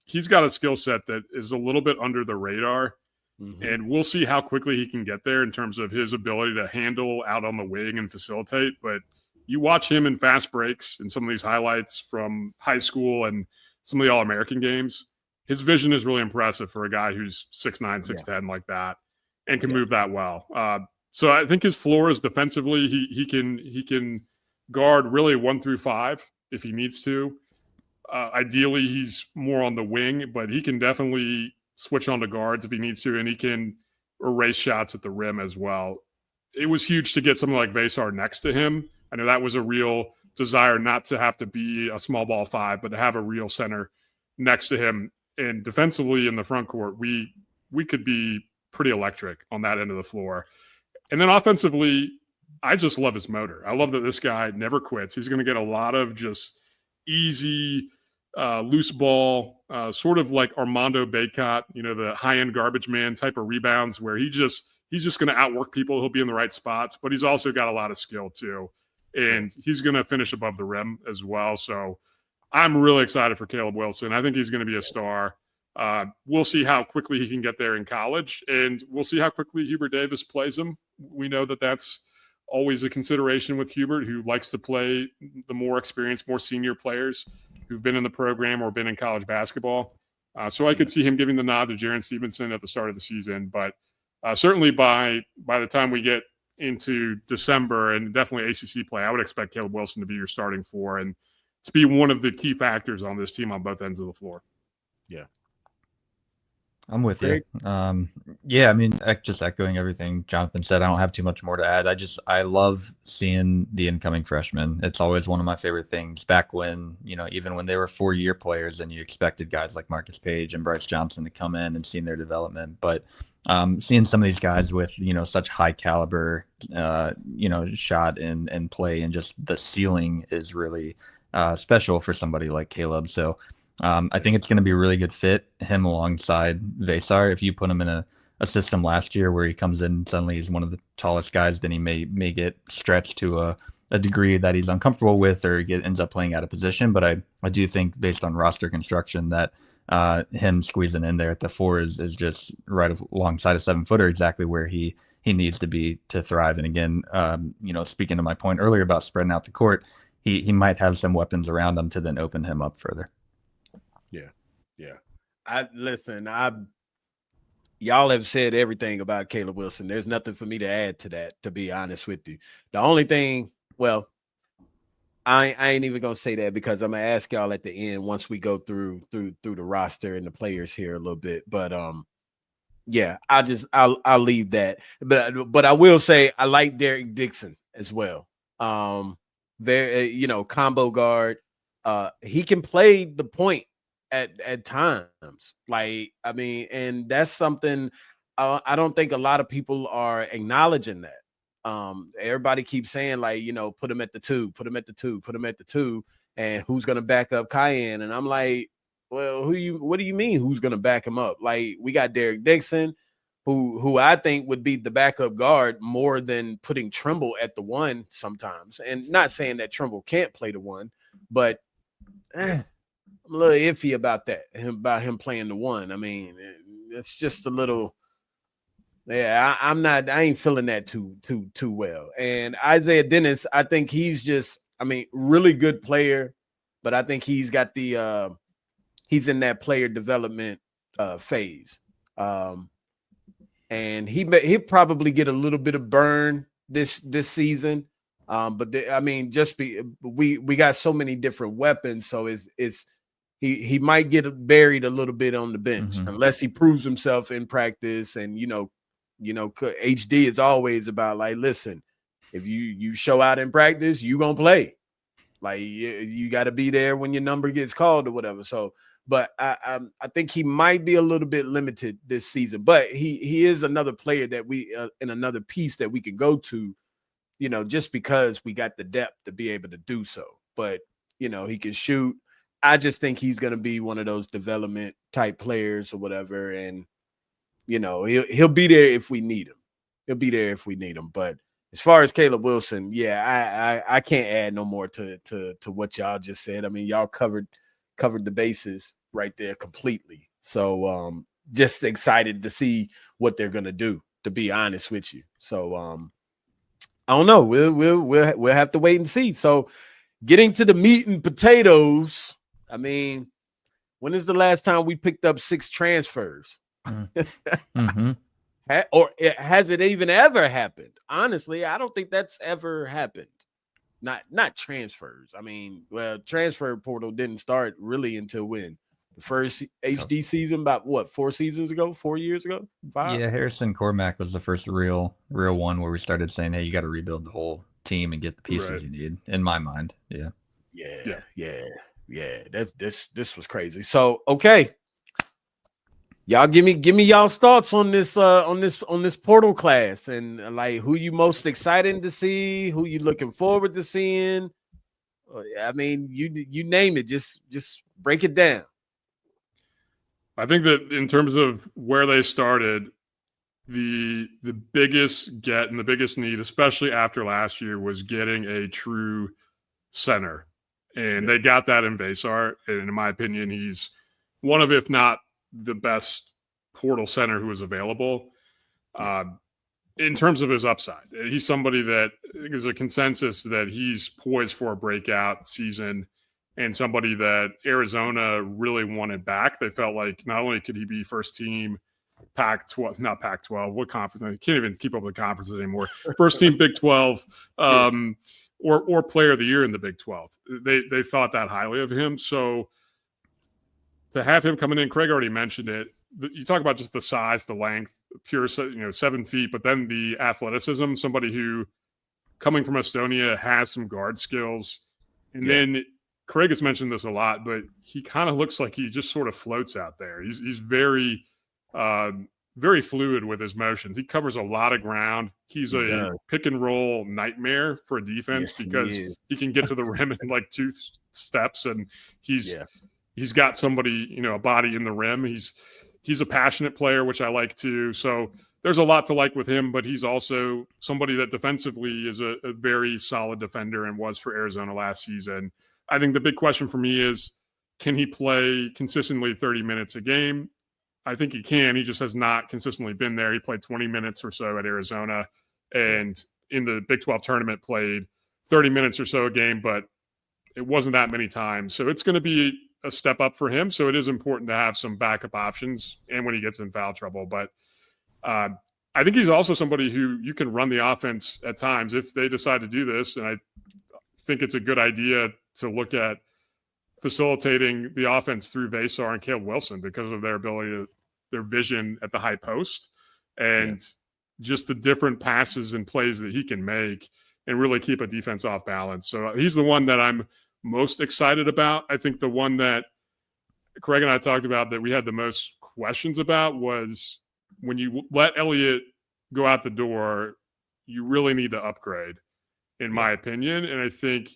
he's got a skill set that is a little bit under the radar. Mm-hmm. And we'll see how quickly he can get there in terms of his ability to handle out on the wing and facilitate. But you watch him in fast breaks in some of these highlights from high school and some of the All-American games. His vision is really impressive for a guy who's 6'9", 6'10", like that, and can move that well. So I think his floor is defensively. He can guard really 1 through 5 if he needs to. Ideally, he's more on the wing, but he can definitely switch on to guards if he needs to, and he can erase shots at the rim as well. It was huge to get someone like Vesar next to him. I know that was a real desire not to have to be a small ball 5, but to have a real center next to him. And defensively in the front court, we could be pretty electric on that end of the floor. And then offensively, I just love his motor. I love that this guy never quits. He's going to get a lot of just easy, loose ball, sort of like Armando Bacot, the high-end garbage man type of rebounds where he's just going to outwork people. He'll be in the right spots, but he's also got a lot of skill too. And he's going to finish above the rim as well. So I'm really excited for Caleb Wilson. I think he's going to be a star. We'll see how quickly he can get there in college, and we'll see how quickly Hubert Davis plays him. We know that that's always a consideration with Hubert, who likes to play the more experienced, more senior players who've been in the program or been in college basketball. So I could see him giving the nod to Jaren Stevenson at the start of the season. But certainly by the time we get into December and definitely ACC play, I would expect Caleb Wilson to be your starting 4 and to be one of the key factors on this team on both ends of the floor. Yeah. I'm with you. Yeah, I mean, just echoing everything Jonathan said, I don't have too much more to add. I love seeing the incoming freshmen. It's always one of my favorite things. Back when, even when they were 4-year players and you expected guys like Marcus Page and Bryce Johnson to come in and seeing their development. But seeing some of these guys with, such high caliber, shot and play, and just the ceiling is really special for somebody like Caleb. So I think it's going to be a really good fit, him alongside Vesar. If you put him in a system last year where he comes in and suddenly he's one of the tallest guys, then he may get stretched to a degree that he's uncomfortable with, or ends up playing out of position. But I do think, based on roster construction, that him squeezing in there at the 4 is just right alongside a 7-footer, exactly where he needs to be to thrive. And again, speaking to my point earlier about spreading out the court, he might have some weapons around him to then open him up further. Yeah. Y'all have said everything about Caleb Wilson. There's nothing for me to add to that, to be honest with you. The only thing, well, I ain't even gonna say that, because I'm gonna ask y'all at the end once we go through the roster and the players here a little bit. But yeah, I'll leave that. But I will say I like Derek Dixon as well. There, combo guard. He can play the point at times. Like, I mean, and that's something I don't think a lot of people are acknowledging that. Everybody keeps saying, like, put him at the 2, put him at the 2, put him at the 2, and who's going to back up Cayenne? And I'm like, well, what do you mean who's going to back him up? Like, we got Derek Dixon, who I think would be the backup guard more than putting Trimble at the 1 sometimes. And not saying that Trimble can't play the 1, but I'm a little iffy about that, about him playing the 1. I mean, it's just a little, yeah, I ain't feeling that too well. And Isaiah Dennis, I think he's just, really good player, but I think he's got he's in that player development phase. And he'll probably get a little bit of burn this season. But we got so many different weapons, so he might get buried a little bit on the bench, unless he proves himself in practice. And HD is always about, like, listen, if you show out in practice, you gonna play. Like you got to be there when your number gets called or whatever. So, but I think he might be a little bit limited this season. But he is another player that we and another piece that we can go to, just because we got the depth to be able to do so. But he can shoot. I just think he's going to be one of those development type players or whatever, and he'll be there if we need him. He'll be there if we need him. But as far as Caleb Wilson, yeah, I can't add no more to what y'all just said. I mean, y'all covered the bases right there completely. So just excited to see what they're gonna do, to be honest with you. So I don't know. We'll have to wait and see. So getting to the meat and potatoes, I mean, when is the last time we picked up 6 transfers? Mm-hmm. Or has it even ever happened? Honestly, I don't think that's ever happened. Not transfers. I mean, well, transfer portal didn't start really until when? The first HD season, about what, 4 seasons ago, 4 years ago? 5? Yeah, Harrison Cormack was the first real one where we started saying, hey, you got to rebuild the whole team and get the pieces you need, in my mind. Yeah. This was crazy. So, okay. Y'all give me y'all's thoughts on this portal class, and like who you most excited to see, who you looking forward to seeing. I mean, you name it, just break it down. I think that in terms of where they started, the biggest get and the biggest need, especially after last year, was getting a true center, and they got that in Vasar. And in my opinion, he's one of, if not the best portal center who is available. In terms of his upside, he's somebody that I think is a consensus that he's poised for a breakout season, and somebody that Arizona really wanted back. They felt like not only could he be first team Pac-12, not Pac-12, what conference? I can't even keep up with the conferences anymore. First team Big 12, or player of the year in the Big 12. They thought that highly of him. So to have him coming in, Craig already mentioned it. You talk about just the size, the length, pure, 7 feet, but then the athleticism, somebody who coming from Estonia has some guard skills. And then Craig has mentioned this a lot, but he kind of looks like he just sort of floats out there. He's very, very fluid with his motions. He covers a lot of ground. He's a pick and roll nightmare for a defense because he can get to the rim in like 2 steps, and he's got somebody, a body in the rim. He's a passionate player, which I like too. So there's a lot to like with him, but he's also somebody that defensively is a very solid defender and was for Arizona last season. I think the big question for me is, can he play consistently 30 minutes a game? I think he can. He just has not consistently been there. He played 20 minutes or so at Arizona, and in the Big 12 tournament played 30 minutes or so a game, but it wasn't that many times. So it's going to be a step up for him. So it is important to have some backup options and when he gets in foul trouble. But I think he's also somebody who you can run the offense at times if they decide to do this. And I think it's a good idea to look at facilitating the offense through Vasar and Caleb Wilson because of their ability their vision at the high post and just the different passes and plays that he can make and really keep a defense off balance. So he's the one that I'm most excited about. I think the one that Craig and I talked about that we had the most questions about was when you let Elliott go out the door, you really need to upgrade, in my opinion. And I think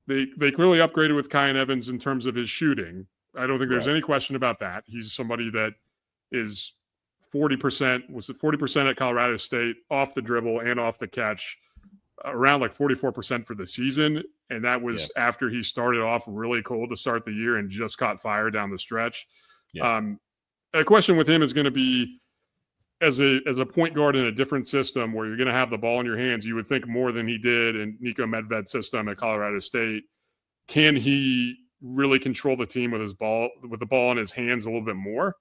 they clearly upgraded with Kyan Evans in terms of his shooting. I don't think there's any question about that. He's somebody that is 40% at Colorado State off the dribble and off the catch, around like 44% for the season. And that was after he started off really cold to start the year and just caught fire down the stretch. A question with him is going to be, as a point guard in a different system where you're going to have the ball in your hands, you would think more than he did in Nico Medved's system at Colorado State. Can he really control the team with the ball in his hands a little bit more?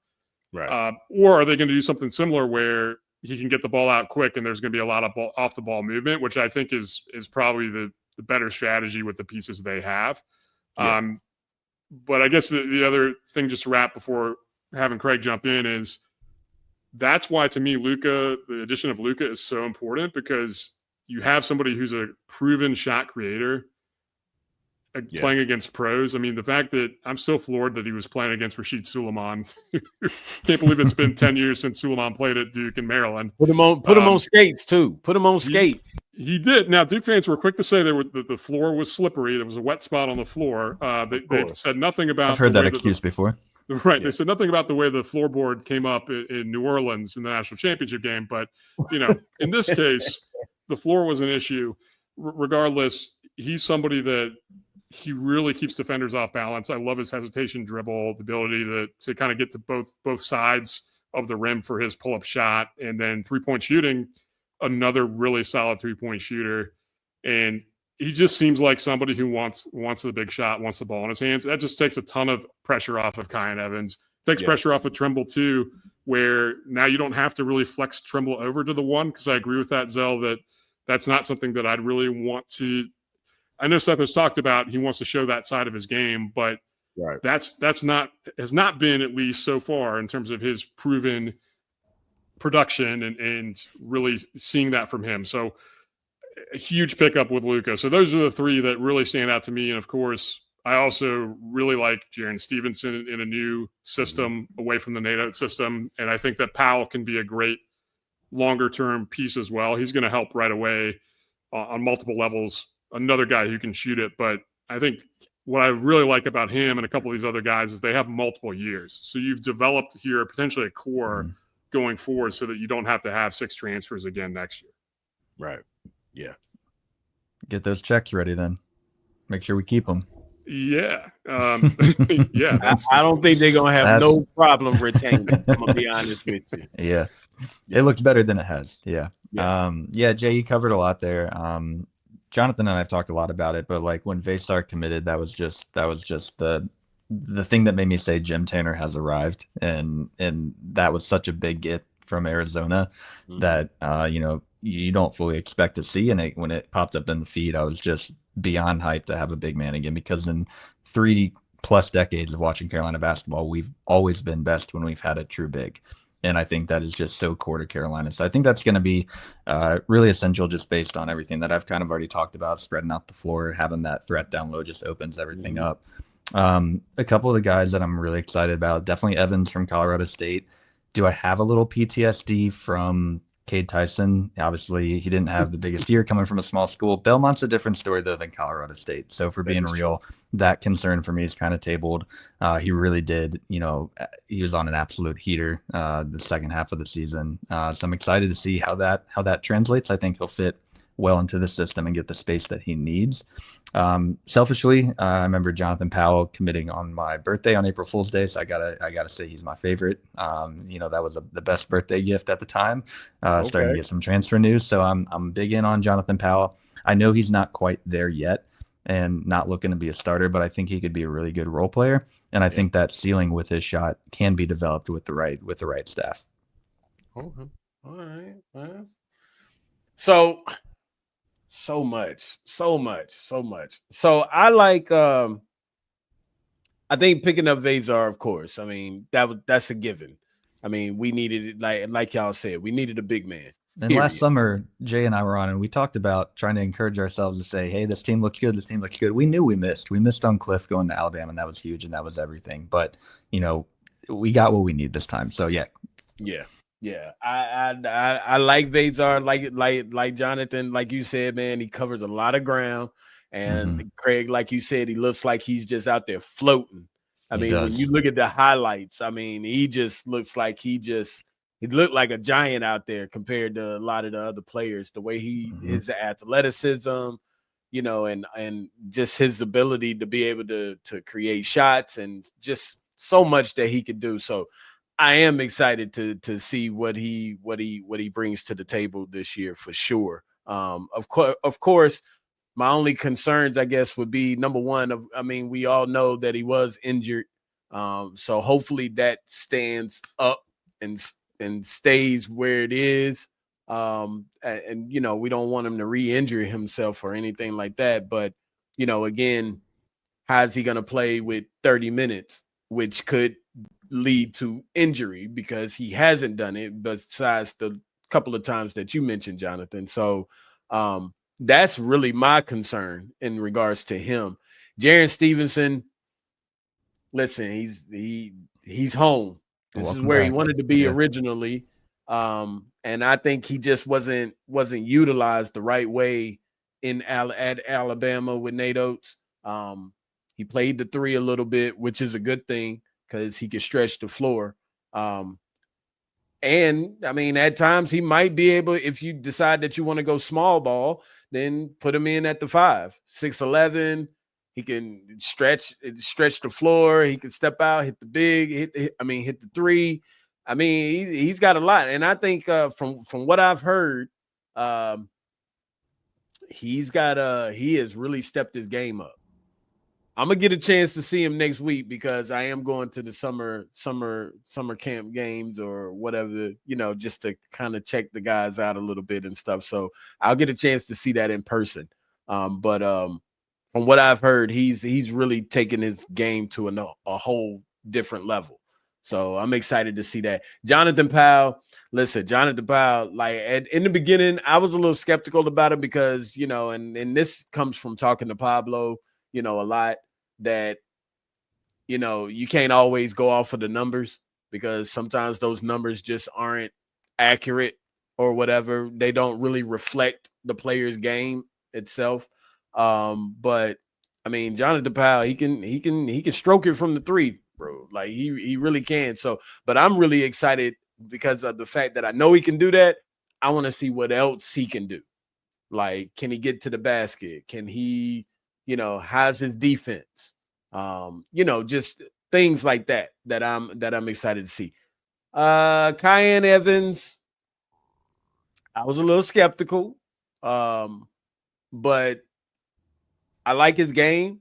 Right. Or are they going to do something similar where he can get the ball out quick and there's going to be a lot of off the ball movement, which I think is probably the better strategy with the pieces they have. But I guess the other thing, just to wrap before having Craig jump in, is that's why to me the addition of Luka is so important, because you have somebody who's a proven shot creator playing against pros. I mean, the fact that I'm so floored that he was playing against Rashid Suleiman. Can't believe it's been 10 years since Suleiman played at Duke in Maryland. Put him on skates too. Put him on skates. He did. Now, Duke fans were quick to say the floor was slippery. There was a wet spot on the floor. They've said nothing about. I've heard that excuse before. Right. Yeah. They said nothing about the way the floorboard came up in New Orleans in the national championship game. But, in this case, the floor was an issue. Regardless, he's somebody that he really keeps defenders off balance. I love his hesitation dribble, the ability to kind of get to both sides of the rim for his pull-up shot. And then three-point shooting, another really solid three-point shooter. And he just seems like somebody who wants the big shot, wants the ball in his hands. That just takes a ton of pressure off of Kyan Evans. Takes pressure off of Trimble too, where now you don't have to really flex Trimble over to the one, because I agree with that, Zell, that's not something that I'd really want to. I know Seth has talked about he wants to show that side of his game, but has not been, at least so far, in terms of his proven production and really seeing that from him. So a huge pickup with Luka. So those are the three that really stand out to me. And of course, I also really like Jaren Stevenson in a new system away from the NATO system. And I think that Powell can be a great longer-term piece as well. He's going to help right away on multiple levels. Another guy who can shoot it. But I think what I really like about him and a couple of these other guys is they have multiple years. So you've developed here potentially a core going forward so that you don't have to have 6 transfers again next year. Right. Yeah. Get those checks ready then. Make sure we keep them. Yeah. Yeah. I don't think they're going to have no problem retaining. I'm going to be honest with you. Yeah. It looks better than it has. Yeah. Jay, you covered a lot there. Jonathan and I have talked a lot about it, but like when Vaysar committed, that was just the thing that made me say Jim Tanner has arrived. And that was such a big get from Arizona that, you don't fully expect to see. And when it popped up in the feed, I was just beyond hyped to have a big man again, because in 3+ decades of watching Carolina basketball, we've always been best when we've had a true big. And I think that is just so core to Carolina. So I think that's going to be really essential, just based on everything that I've kind of already talked about, spreading out the floor, having that threat down low just opens everything up. A couple of the guys that I'm really excited about, definitely Evans from Colorado State. Do I have a little PTSD from Cade Tyson? Obviously, he didn't have the biggest year coming from a small school. Belmont's a different story, though, than Colorado State. So for being real, that concern for me is kind of tabled. He really did, he was on an absolute heater the second half of the season. So I'm excited to see how that translates. I think he'll fit well into the system and get the space that he needs. Selfishly, I remember Jonathan Powell committing on my birthday on April Fool's Day, so I gotta say he's my favorite. That was the best birthday gift at the time. Starting to get some transfer news, so I'm big in on Jonathan Powell. I know he's not quite there yet and not looking to be a starter, but I think he could be a really good role player, and I think that ceiling with his shot can be developed with the right staff. Okay. All right. Well, so much. So I like, I think picking up Vaysar, of course. I mean, that's a given. I mean, we needed it, like y'all said, we needed a big man. And last summer, Jay and I were on, and we talked about trying to encourage ourselves to say, hey, this team looks good. This team looks good. We knew we missed. We missed on Cliff going to Alabama, and that was huge, and that was everything. But, we got what we need this time. So, yeah. Yeah. Yeah, I like Vaysar, like Jonathan, like you said, man, he covers a lot of ground. And Craig, like you said, he looks like he's just out there floating. I mean, when you look at the highlights, I mean, he just looks like he looked like a giant out there compared to a lot of the other players. The way his athleticism, and just his ability to be able to create shots and just so much that he could do. So I am excited to see what he brings to the table this year for sure. Of course, my only concerns, I guess, would be number one. We all know that he was injured, so hopefully that stands up and stays where it is. And we don't want him to re-injure himself or anything like that. But again, how's he going to play with 30 minutes, which could lead to injury because he hasn't done it besides the couple of times that you mentioned, Jonathan. So that's really my concern in regards to him. Jaren Stevenson, listen, he's home. This is where he wanted to be originally. And I think he just wasn't utilized the right way at Alabama with Nate Oates. He played the 3 a little bit, which is a good thing because he can stretch the floor. And I mean, at times he might be able, if you decide that you want to go small ball, then put him in at the 5, 6'11". He can stretch the floor. He can step out, hit the big, hit the 3. I mean, he's got a lot. And I think from what I've heard, he has really stepped his game up. I'm gonna get a chance to see him next week because I am going to the summer camp games or whatever, just to kind of check the guys out a little bit and stuff. So I'll get a chance to see that in person. But from what I've heard, he's really taken his game to a whole different level. So I'm excited to see that. Jonathan Powell, listen, like in the beginning, I was a little skeptical about him because, and this comes from talking to Pablo, a lot, that, you can't always go off of the numbers because sometimes those numbers just aren't accurate or whatever. They don't really reflect the player's game itself. But I mean, Jonathan Powell, he can stroke it from the 3, bro. Like he really can. So, but I'm really excited because of the fact that I know he can do that. I want to see what else he can do. Like, can he get to the basket? Can he, how's his defense? Just things like that I'm excited to see. Kyan Evans, I was a little skeptical, but I like his game.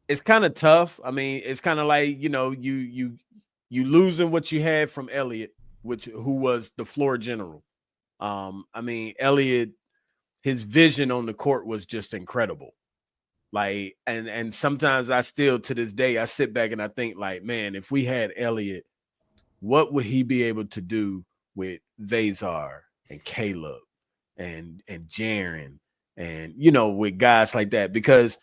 It's kind of tough. I mean, it's kind of like, you losing what you had from Elliott, who was the floor general. I mean, Elliott, his vision on the court was just incredible. Like, and sometimes I still, to this day, I sit back and I think, like, man, if we had Elliott, what would he be able to do with Vazar and Caleb and Jaren and, with guys like that? Because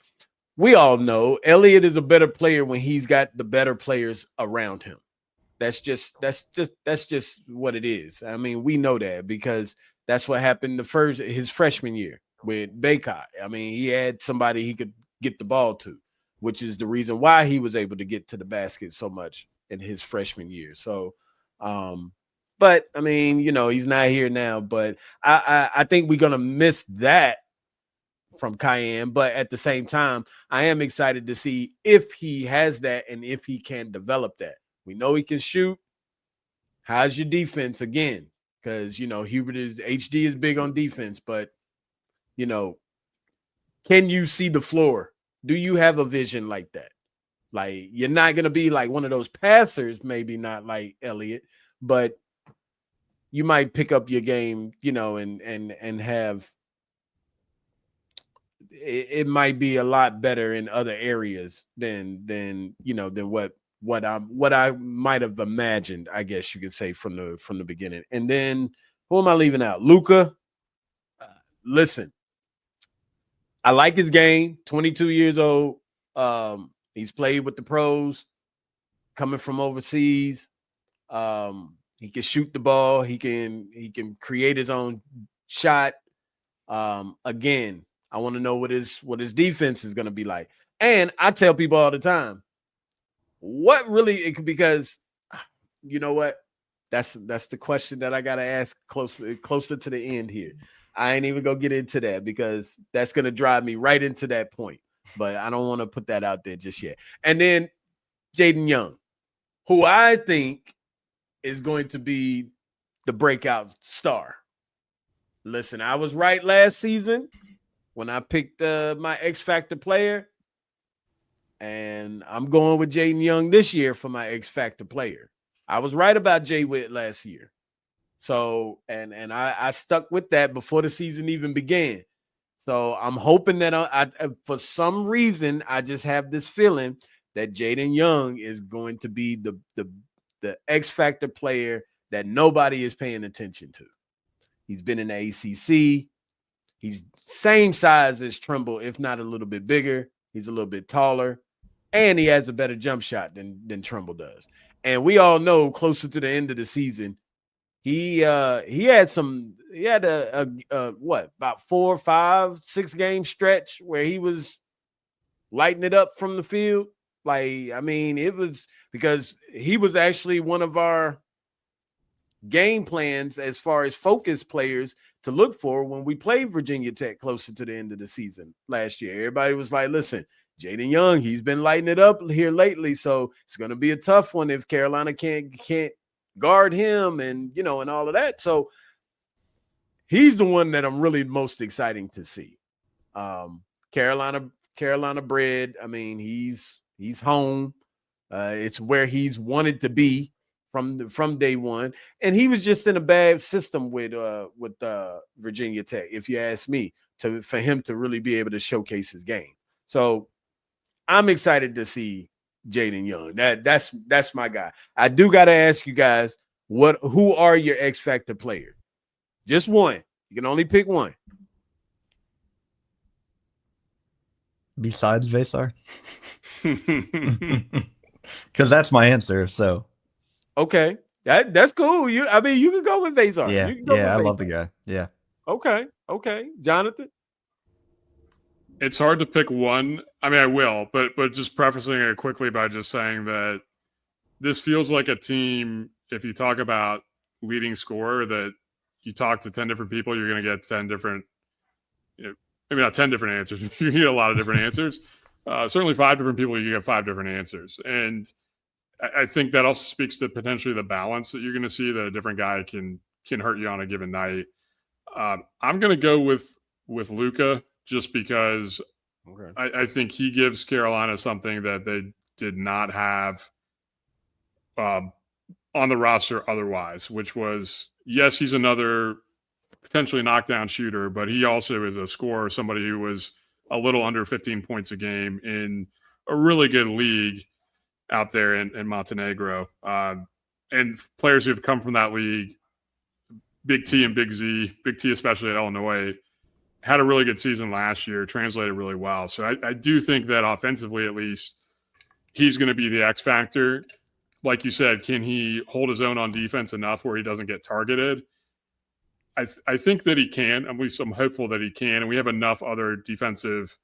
we all know Elliott is a better player when he's got the better players around him. That's just what it is. I mean, we know that because that's what happened his freshman year with Baycott. I mean, he had somebody he could get the ball to, which is the reason why he was able to get to the basket so much in his freshman year. So, but I mean, he's not here now, but I think we're going to miss that from Kyan. But at the same time, I am excited to see if he has that and if he can develop that. We know he can shoot. How's your defense again? Because, HD is big on defense, but, can you see the floor? Do you have a vision like that? Like, you're not going to be like one of those passers, maybe not like Elliott, but you might pick up your game, and have it might be a lot better in other areas than what I might have imagined, I guess you could say, from the beginning. And then who am I leaving out? Luka. Listen, I like his game. 22 years old. He's played with the pros, coming from overseas. He can shoot the ball. He can create his own shot. Again, I want to know what his defense is going to be like. And I tell people all the time, because you know what? That's the question that I got to ask closer to the end here. I ain't even going to get into that because that's going to drive me right into that point. But I don't want to put that out there just yet. And then Jaden Young, who I think is going to be the breakout star. Listen, I was right last season when I picked my X Factor player. And I'm going with Jaden Young this year for my X Factor player. I was right about Jay Witt last year. So, and I stuck with that before the season even began. So I'm hoping that I for some reason, I just have this feeling that Jaden Young is going to be the X Factor player that nobody is paying attention to. He's been in the ACC. He's same size as Trimble, if not a little bit bigger. He's a little bit taller, and he has a better jump shot than Trimble does. And we all know closer to the end of the season, he had about 4, 5, 6 game stretch where he was lighting it up from the field. Like, I mean, it was because he was actually one of our game plans as far as focus players to look for when we played Virginia Tech closer to the end of the season last year. Everybody was like, listen, Jaden Young, he's been lighting it up here lately, so it's going to be a tough one if Carolina can't guard him and, and all of that. So he's the one that I'm really most exciting to see. Carolina bred. I mean, he's home. It's where he's wanted to be from day one, and he was just in a bad system with Virginia Tech, if you ask me, for him to really be able to showcase his game. So I'm excited to see Jaden Young. That's my guy. I do got to ask you guys, who are your X Factor player? Just one. You can only pick one. Besides Vesar? Because that's my answer. So okay, that's cool. You can go with Vesar. Yeah, I love the guy. Yeah. Okay, Jonathan. It's hard to pick one. I mean, I will, but just prefacing it quickly by just saying that this feels like a team. If you talk about leading scorer, that you talk to 10 different people, you're going to get 10 different. Maybe not 10 different answers. You get a lot of different answers. Certainly 5 different people, you get 5 different answers. And I think that also speaks to potentially the balance that you're going to see, that a different guy can hurt you on a given night. I'm going to go with Luka just because I think he gives Carolina something that they did not have on the roster otherwise, which was, yes, he's another potentially knockdown shooter, but he also is a scorer, somebody who was a little under 15 points a game in a really good league out there in Montenegro. And players who have come from that league, Big T and Big Z, Big T especially at Illinois, had a really good season last year, translated really well. So I do think that offensively, at least, he's going to be the X factor. Like you said, can he hold his own on defense enough where he doesn't get targeted? I think that he can. At least I'm hopeful that he can. And we have enough other defensive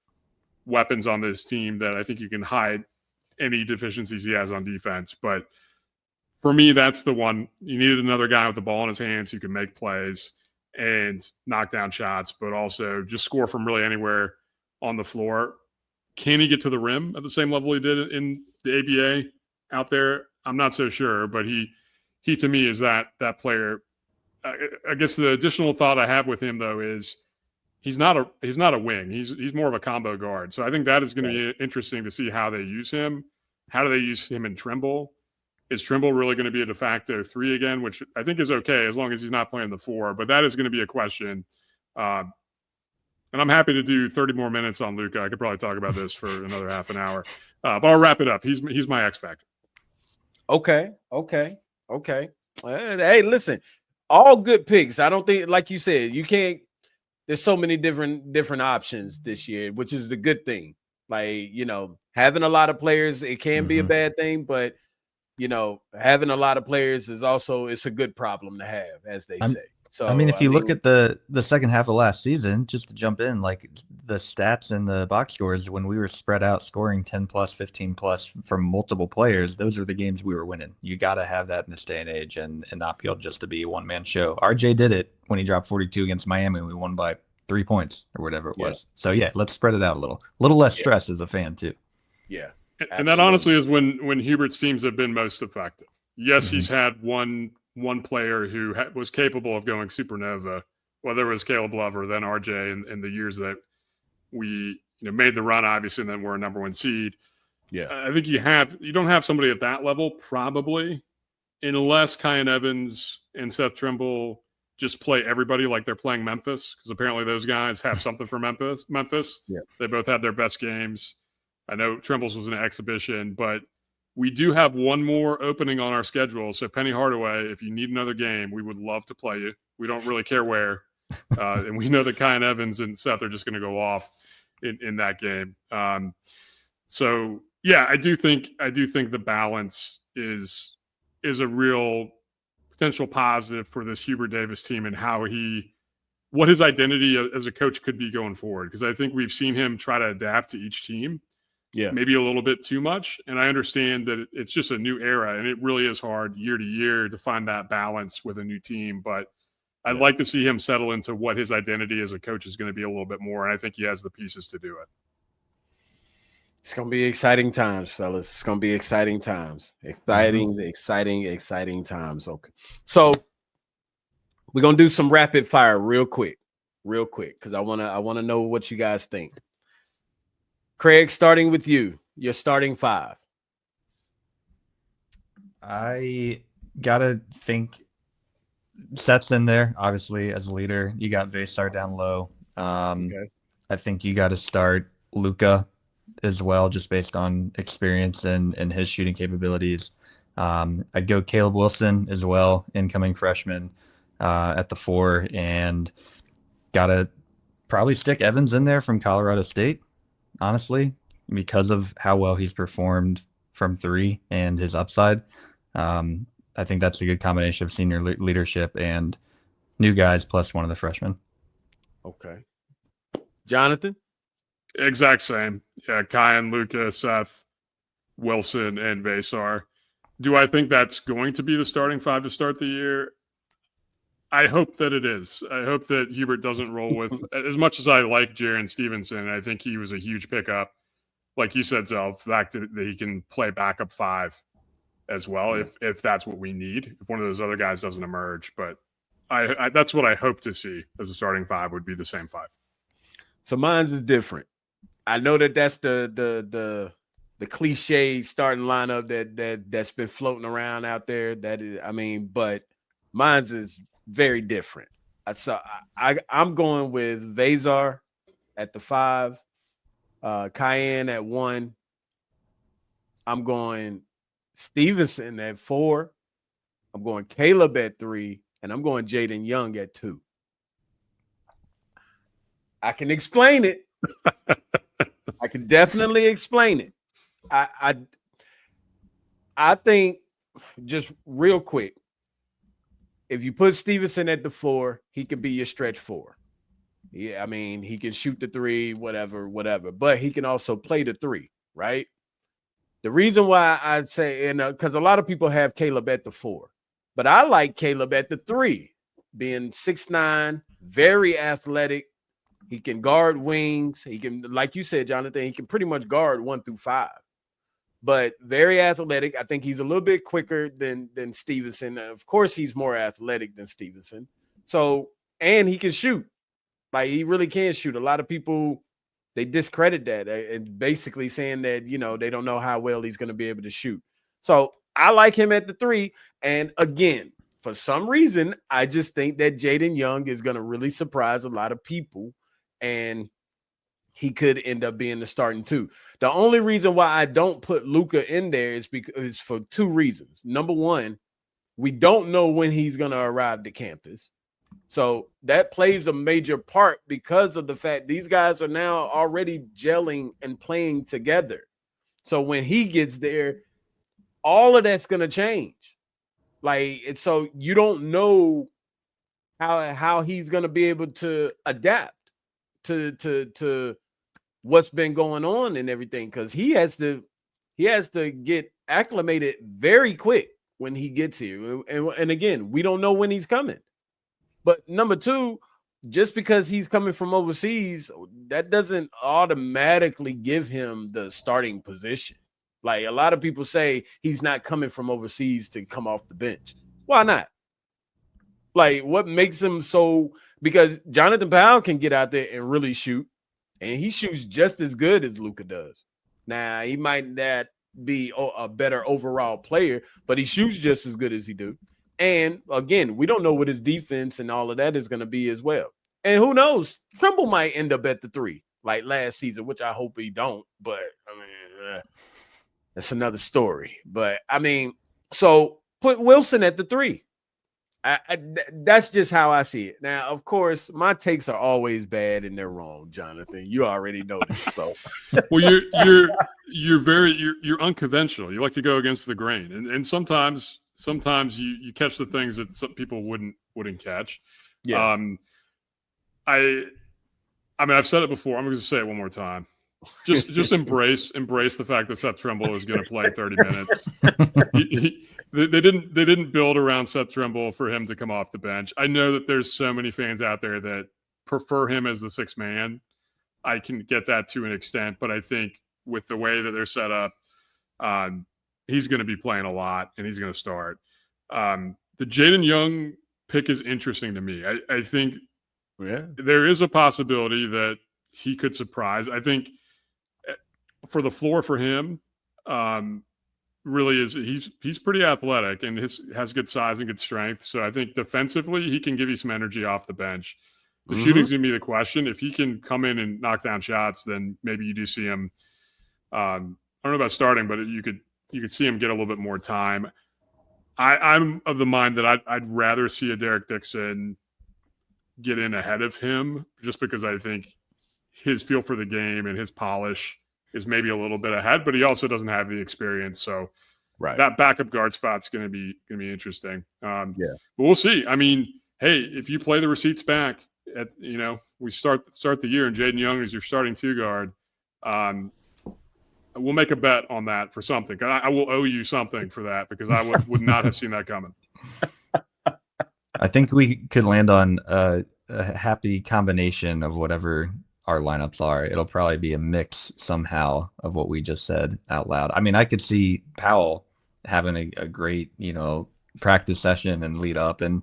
weapons on this team that I think you can hide any deficiencies he has on defense. But for me, that's the one. You needed another guy with the ball in his hands who can make plays and knock down shots, but also just score from really anywhere on the floor. Can he get to the rim at the same level he did in the ABA out there? I'm not so sure, but he to me is that player. I guess the additional thought I have with him though is he's not a wing. He's more of a combo guard. So I think that is going to be interesting to see how they use him. How do they use him in Trimble? Is Trimble really going to be a de facto 3 again, which I think is okay as long as he's not playing the 4, but that is going to be a question. And I'm happy to do 30 more minutes on Luka. I could probably talk about this for another half an hour, but I'll wrap it up. He's my X factor. Okay. Hey, listen, all good picks. I don't think, like you said, you can't. There's so many different options this year, which is the good thing. Like, having a lot of players, it can be a bad thing, but having a lot of players is also, it's a good problem to have, as they say. So I mean, if you look at the second half of last season, just to jump in, like the stats and the box scores, when we were spread out scoring 10 plus, 15 plus from multiple players, those are the games we were winning. You got to have that in this day and age and not be able just to be a one-man show. RJ did it when he dropped 42 against Miami. We won by 3 points or whatever it was. So yeah, let's spread it out a little less stress as a fan too. Yeah. And that honestly is when Hubert's teams have been most effective. Yes, he's had one player who was capable of going supernova, whether it was Caleb Love or then RJ in the years that we made the run, obviously, and then we're a number 1 seed. Yeah, I think you don't have somebody at that level probably, unless Kyan Evans and Seth Trimble just play everybody like they're playing Memphis, because apparently those guys have something for Memphis. Yeah, they both had their best games. I know Trimble's was an exhibition, but we do have one more opening on our schedule. So Penny Hardaway, if you need another game, we would love to play you. We don't really care where. And we know that Kyan Evans and Seth are just going to go off in that game. So yeah, I do think the balance is a real potential positive for this Hubert Davis team and what his identity as a coach could be going forward. Because I think we've seen him try to adapt to each team, maybe a little bit too much. And I understand that it's just a new era, and it really is hard year to year to find that balance with a new team. But I'd like to see him settle into what his identity as a coach is going to be a little bit more, and I think he has the pieces to do it. It's going to be exciting times, fellas. It's going to be exciting times. Exciting times. Okay. So we're going to do some rapid fire real quick, because I want to know what you guys think. Craig, starting with you, your starting five. I got to think Seth's in there, obviously, as a leader. You got Vaysar down low. Okay. I think you got to start Luka as well, just based on experience and his shooting capabilities. I'd go Caleb Wilson as well, incoming freshman at the 4, and gotta probably stick Evans in there from Colorado State, honestly, because of how well he's performed from 3 and his upside. I think that's a good combination of senior leadership and new guys plus one of the freshmen. Okay. Jonathan? Exact same. Yeah, Kyan, Luka, Seth, Wilson, and Vaysar. Do I think that's going to be the starting 5 to start the year? I hope that it is. I hope that Hubert doesn't roll with – as much as I like Jaren Stevenson, I think he was a huge pickup. Like you said, Zell, the fact that he can play backup 5 as well, if that's what we need, if one of those other guys doesn't emerge. But I that's what I hope to see as a starting 5 would be the same 5. So mine's is different. I know that's the cliche starting lineup that's been floating around out there. That is, but mine's is very different. So I'm going with Vaysar at the 5, Kyan at 1. I'm going Stevenson at 4. I'm going Caleb at 3, and I'm going Jaden Young at 2. I can explain it. I can definitely explain it. I think, just real quick, if you put Stevenson at the 4, he could be your stretch 4. Yeah, he can shoot the 3, whatever, but he can also play the 3, right? The reason why I'd say, because a lot of people have Caleb at the 4, but I like Caleb at the 3, being 6'9", very athletic. He can guard wings. He can, like you said, Jonathan, he can pretty much guard 1 through 5, but very athletic. I think he's a little bit quicker than Stevenson. Of course, he's more athletic than Stevenson. So, and he can shoot. Like, he really can shoot. A lot of people, they discredit that and basically saying that, they don't know how well he's going to be able to shoot. So I like him at the 3. And again, for some reason, I just think that Jaden Young is going to really surprise a lot of people, and he could end up being the starting 2. The only reason why I don't put Luka in there is for 2 reasons. Number one, we don't know when he's going to arrive to campus. So that plays a major part because of the fact these guys are now already gelling and playing together. So when he gets there, all of that's going to change. So you don't know how he's going to be able to adapt to what's been going on and everything, because he has to get acclimated very quick when he gets here. And again, we don't know when he's coming. But number 2, just because he's coming from overseas, that doesn't automatically give him the starting position. Like, a lot of people say he's not coming from overseas to come off the bench. Why not? Like, what makes him so? Because Jonathan Powell can get out there and really shoot, and he shoots just as good as Luka does. Now, he might not be a better overall player, but he shoots just as good as he do. And again, we don't know what his defense and all of that is going to be as well. And who knows? Trimble might end up at the 3 like last season, which I hope he don't. But that's another story. But so put Wilson at the 3. That's just how I see it. Now, of course, my takes are always bad and they're wrong, Jonathan. You already know this. So, well, you're unconventional. You like to go against the grain, and sometimes you catch the things that some people wouldn't catch. Yeah. I mean, I've said it before. I'm going to say it one more time. Just embrace the fact that Seth Trimble is going to play 30 minutes. They didn't build around Seth Trimble for him to come off the bench. I know that there's so many fans out there that prefer him as the sixth man. I can get that to an extent, but I think with the way that they're set up, he's going to be playing a lot and he's going to start. The Jaden Young pick is interesting to me. I think there is a possibility that he could surprise. I think for the floor for him, really is he's pretty athletic and has good size and good strength. So I think defensively he can give you some energy off the bench. The shooting's gonna be the question. If he can come in and knock down shots, then maybe you do see him. I don't know about starting, but you could see him get a little bit more time. I'm of the mind that I'd rather see a Derek Dixon get in ahead of him, just because I think his feel for the game and his polish is maybe a little bit ahead, but he also doesn't have the experience. So that backup guard spot's going to be interesting. But we'll see. I mean, hey, if you play the receipts back we start the year and Jaden Young is your starting two guard, we'll make a bet on that for something. I will owe you something for that because I would not have seen that coming. I think we could land on a happy combination of whatever our lineups are. It'll probably be a mix somehow of what we just said out loud. I mean, I could see Powell having a great, practice session and lead up and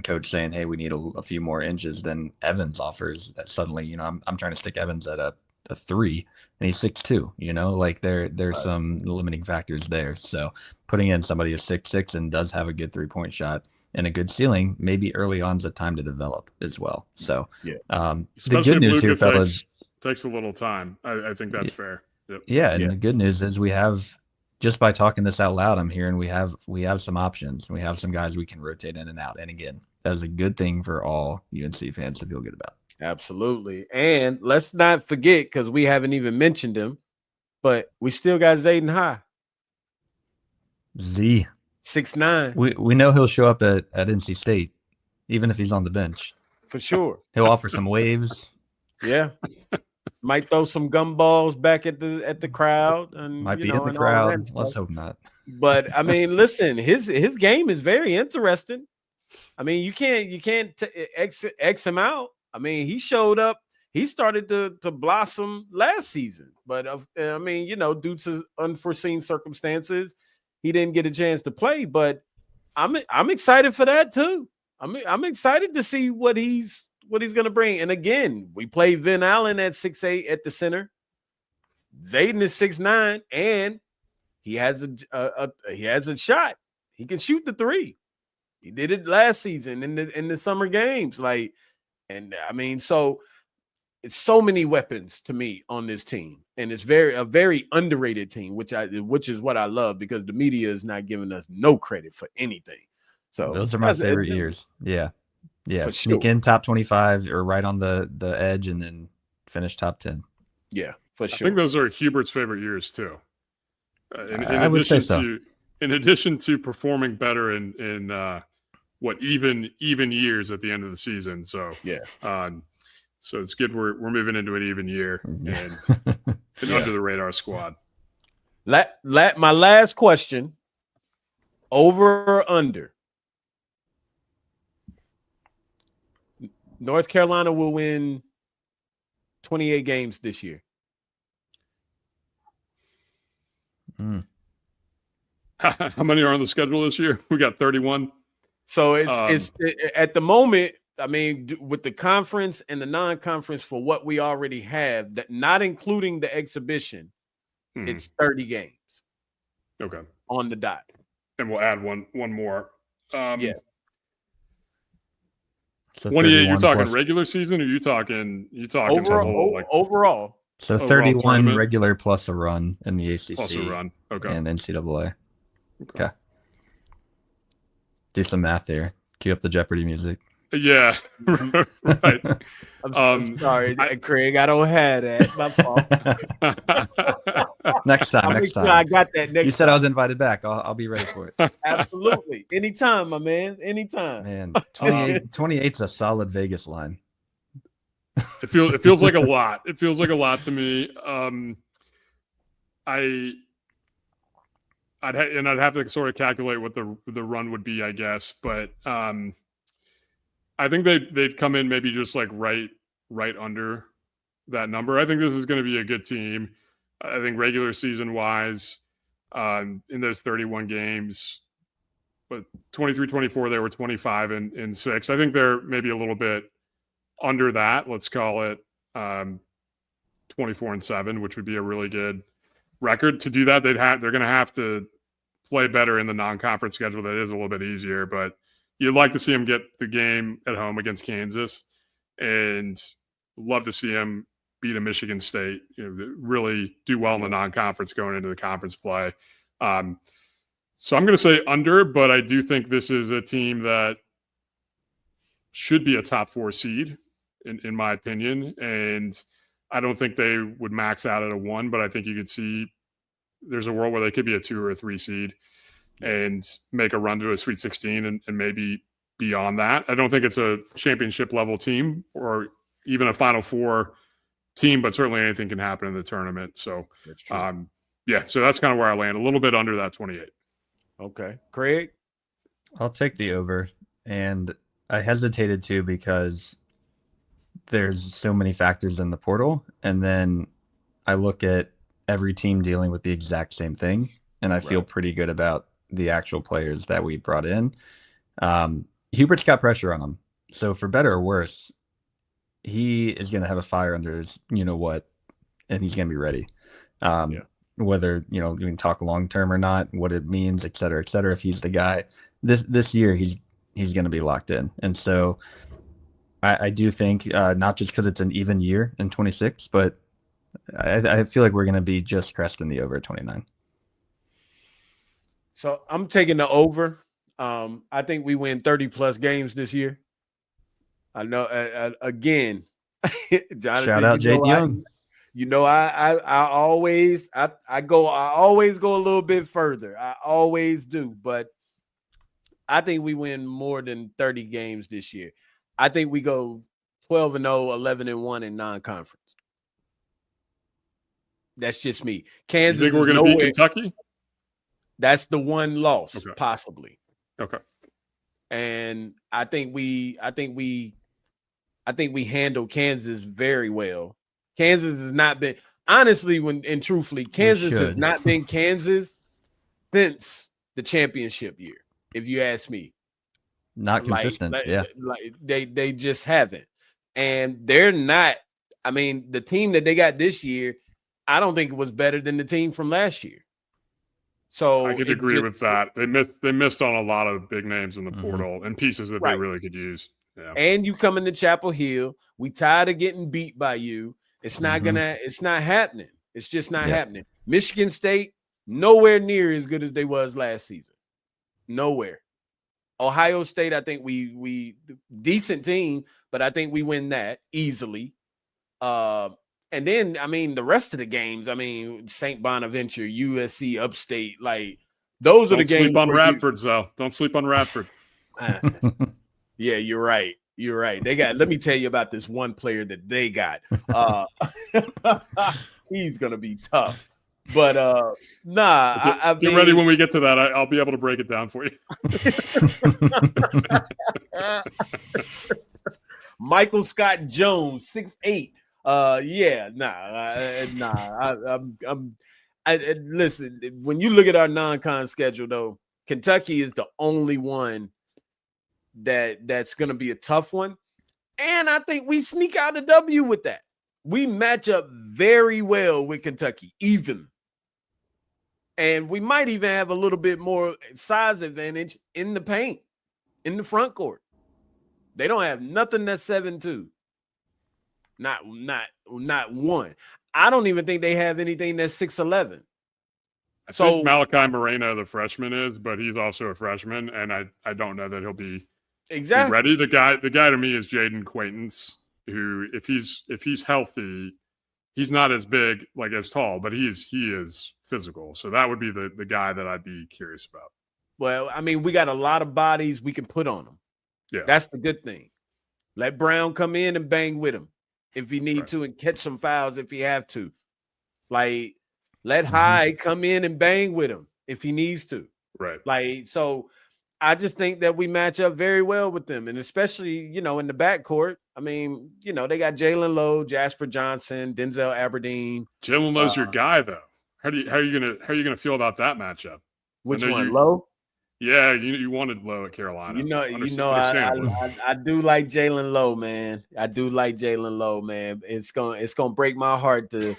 coach saying, hey, we need a few more inches than Evans offers. That suddenly, I'm trying to stick Evans at a 3 and he's 6'2", like there's some limiting factors there. So putting in somebody who's 6'6" and does have a good 3-point shot and a good ceiling, maybe early on's a time to develop as well. So the good news here, fellas, takes a little time. I think that's fair. Yep. Yeah, and the good news is we have, just by talking this out loud, I'm hearing we have some options. We have some guys we can rotate in and out. And again, that is a good thing for all UNC fans to feel good about. Absolutely. And let's not forget, because we haven't even mentioned him, but we still got Zayden High. Z. 6'9". We know he'll show up at NC State, even if he's on the bench. For sure. He'll offer some waves. Yeah. Might throw some gumballs back at the crowd. And, might be in the crowd. Let's hope not. But, I mean, listen, his game is very interesting. I mean, you can't X him out. I mean, he showed up. He started to blossom last season. But, I mean, due to unforeseen circumstances, he didn't get a chance to play. But I'm excited for that, too. I'm excited to see what he's going to bring. And again, we play Vin Allen at 6'8" at the center. Zayden is 6'9", and he has a shot. He can shoot the 3. He did it last season in the summer games. So it's so many weapons to me on this team, and it's a very underrated team, which is what I love, because the media is not giving us no credit for anything. So those are my favorite years. Yeah. Yeah, sneak in top 25 or right on the edge and then finish top 10. Yeah, for sure. I think those are Hubert's favorite years too. I would say so. In addition to performing better in even years at the end of the season. So so it's good we're moving into an even year and under the radar squad. My last question: over or under? North Carolina will win 28 games this year. How many are on the schedule this year? We got 31. So it's at the moment, I mean, with the conference and the non-conference for what we already have, that not including the exhibition, it's 30 games. Okay. On the dot. And we'll add one more. Yeah. So 28, you're talking plus, regular season, or you talking overall? So 31 regular plus a run in the ACC. Plus a run. Okay. And NCAA. Okay. Do some math there. Cue up the Jeopardy music. Yeah, right. I'm sorry, Craig. I don't have that. My fault. Next time. I'll Next make sure time. I got that next You said time. I was invited back. I'll be ready for it. Absolutely. Anytime, my man. Anytime. Man, 28's a solid Vegas line. It feels like a lot. It feels like a lot to me. I'd have to sort of calculate what the run would be, I guess. But I think they'd come in maybe just like right under that number. I think this is going to be a good team. I think regular season wise, in those 31 games, but 23-24, they were 25 and 6. I think they're maybe a little bit under that. Let's call it 24-7, which would be a really good record. To do that, they're going to have to play better in the non-conference schedule. That is a little bit easier, but you'd like to see them get the game at home against Kansas, and love to see them beat a Michigan State. Really do well in the non-conference going into the conference play. So I'm going to say under, but I do think this is a team that should be a top 4 seed, in my opinion. And I don't think they would max out at a 1, but I think you could see there's a world where they could be a 2 or a 3 seed and make a run to a Sweet 16 and maybe beyond that. I don't think it's a championship level team or even a Final Four team, but certainly anything can happen in the tournament. So, yeah, so that's kind of where I land, a little bit under that 28. Okay. Craig? I'll take the over. And I hesitated to because there's so many factors in the portal. And then I look at every team dealing with the exact same thing. And I feel pretty good about the actual players that we brought in. Hubert's got pressure on him. So for better or worse, he is going to have a fire under his, what, and he's going to be ready. Whether, you can talk long-term or not, what it means, et cetera, if he's the guy this year, he's going to be locked in. And so I do think not just because it's an even year in 26, but I feel like we're going to be just cresting the over at 29. So I'm taking the over. I think we win 30 plus games this year. I know. Again, Jonathan, shout out Jaden Young. I always go a little bit further. I always do, but I think we win more than 30 games this year. I think we go 12-0, 11-1 in non-conference. That's just me. Kansas. You think we're going to beat Kentucky? That's the one loss, possibly. Okay. And I think we handle Kansas very well. Kansas has not been truthfully, Kansas has not been Kansas since the championship year, if you ask me. Not consistent. They just haven't. And they're not, the team that they got this year, I don't think it was better than the team from last year. So I could agree with that. They missed on a lot of big names in the portal and pieces that they really could use. Yeah. And you come into Chapel Hill. We tired of getting beat by you. It's not it's not happening. It's just not happening. Michigan State, nowhere near as good as they was last season. Nowhere. Ohio State, I think we decent team, but I think we win that easily. And then, the rest of the games, St. Bonaventure, USC, Upstate, those are the games. Don't sleep on Radford, though. Don't sleep on Radford. Yeah, you're right. You're right. Let me tell you about this one player that they got. He's going to be tough. But, get ready when we get to that. I'll be able to break it down for you. Michael Scott Jones, 6'8". Listen, when you look at our non-con schedule, though, Kentucky is the only one that's going to be a tough one. And I think we sneak out a W with that. We match up very well with Kentucky, even. And we might even have a little bit more size advantage in the paint, in the front court. They don't have nothing that's 7'2". Not one. I don't even think they have anything that's 6'11". I think Malachi Moreno, the freshman, is, but he's also a freshman, and I don't know that he'll be Exactly. Ready? The guy to me is Jaden Quaintance, who if he's healthy, he's not as big, like as tall, but he is physical. So that would be the guy that I'd be curious about. Well, I mean, we got a lot of bodies we can put on him. Yeah. That's the good thing. Let Brown come in and bang with him if he need to, and catch some fouls if he have to. Like, let Hyde come in and bang with him if he needs to. Right. Like, so I just think that we match up very well with them, and especially, in the backcourt. I mean, they got Jalen Lowe, Jasper Johnson, Denzel Aberdeen. Jalen Lowe's your guy, though. How are you gonna feel about that matchup? Which one, Lowe? Yeah, you wanted Lowe at Carolina. I do like Jalen Lowe, man. I do like Jalen Lowe, man. It's gonna break my heart to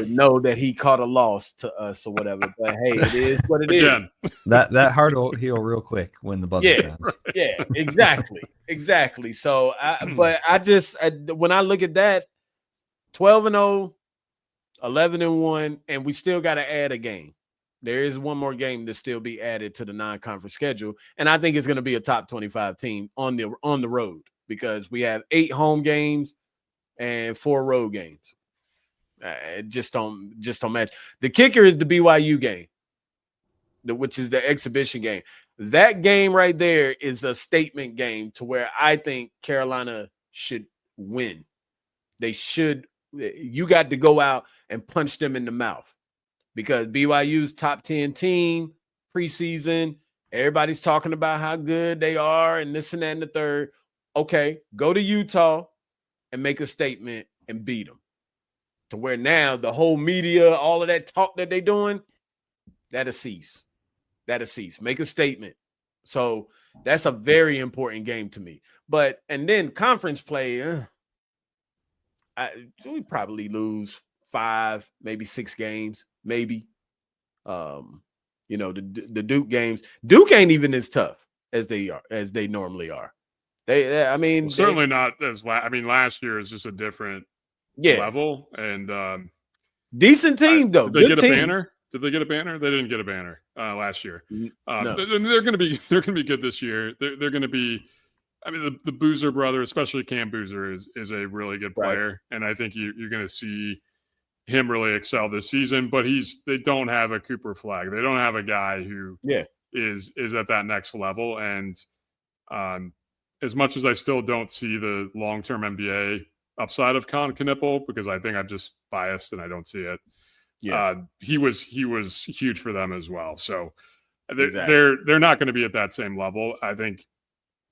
know that he caught a loss to us or whatever. But hey, it is what it is. That heart will heal real quick when the buzzer sounds. Right. Yeah, exactly. So, but when I look at that, 12-0, 11-1, and we still got to add a game. There is one more game to still be added to the non-conference schedule, and I think it's going to be a top 25 team on the road because we have 8 home games and 4 road games. Just don't match. The kicker is the BYU game, which is the exhibition game. That game right there is a statement game to where I think Carolina should win. They should. You got to go out and punch them in the mouth. Because BYU's top 10 team preseason, everybody's talking about how good they are and this and that and the third. Okay, go to Utah and make a statement and beat them. To where now the whole media, all of that talk that they're doing, that'll cease. Make a statement. So that's a very important game to me. And then conference play, we probably lose 5, maybe 6 games. Maybe, the Duke games. Duke ain't even as tough as they normally are. Certainly not as. Last year is just a different level and decent team though. Did they get a banner? Did they get a banner? They didn't get a banner last year. No. They're going to be good this year. They're going to be. I mean, the Boozer brother, especially Cam Boozer, is a really good player, and I think you're going to see him really excel this season, but they don't have a Cooper Flag. They don't have a guy who is at that next level. And as much as I still don't see the long-term NBA upside of Con Knippel, because I think I'm just biased and I don't see it. He was huge for them as well. So they're not going to be at that same level. I think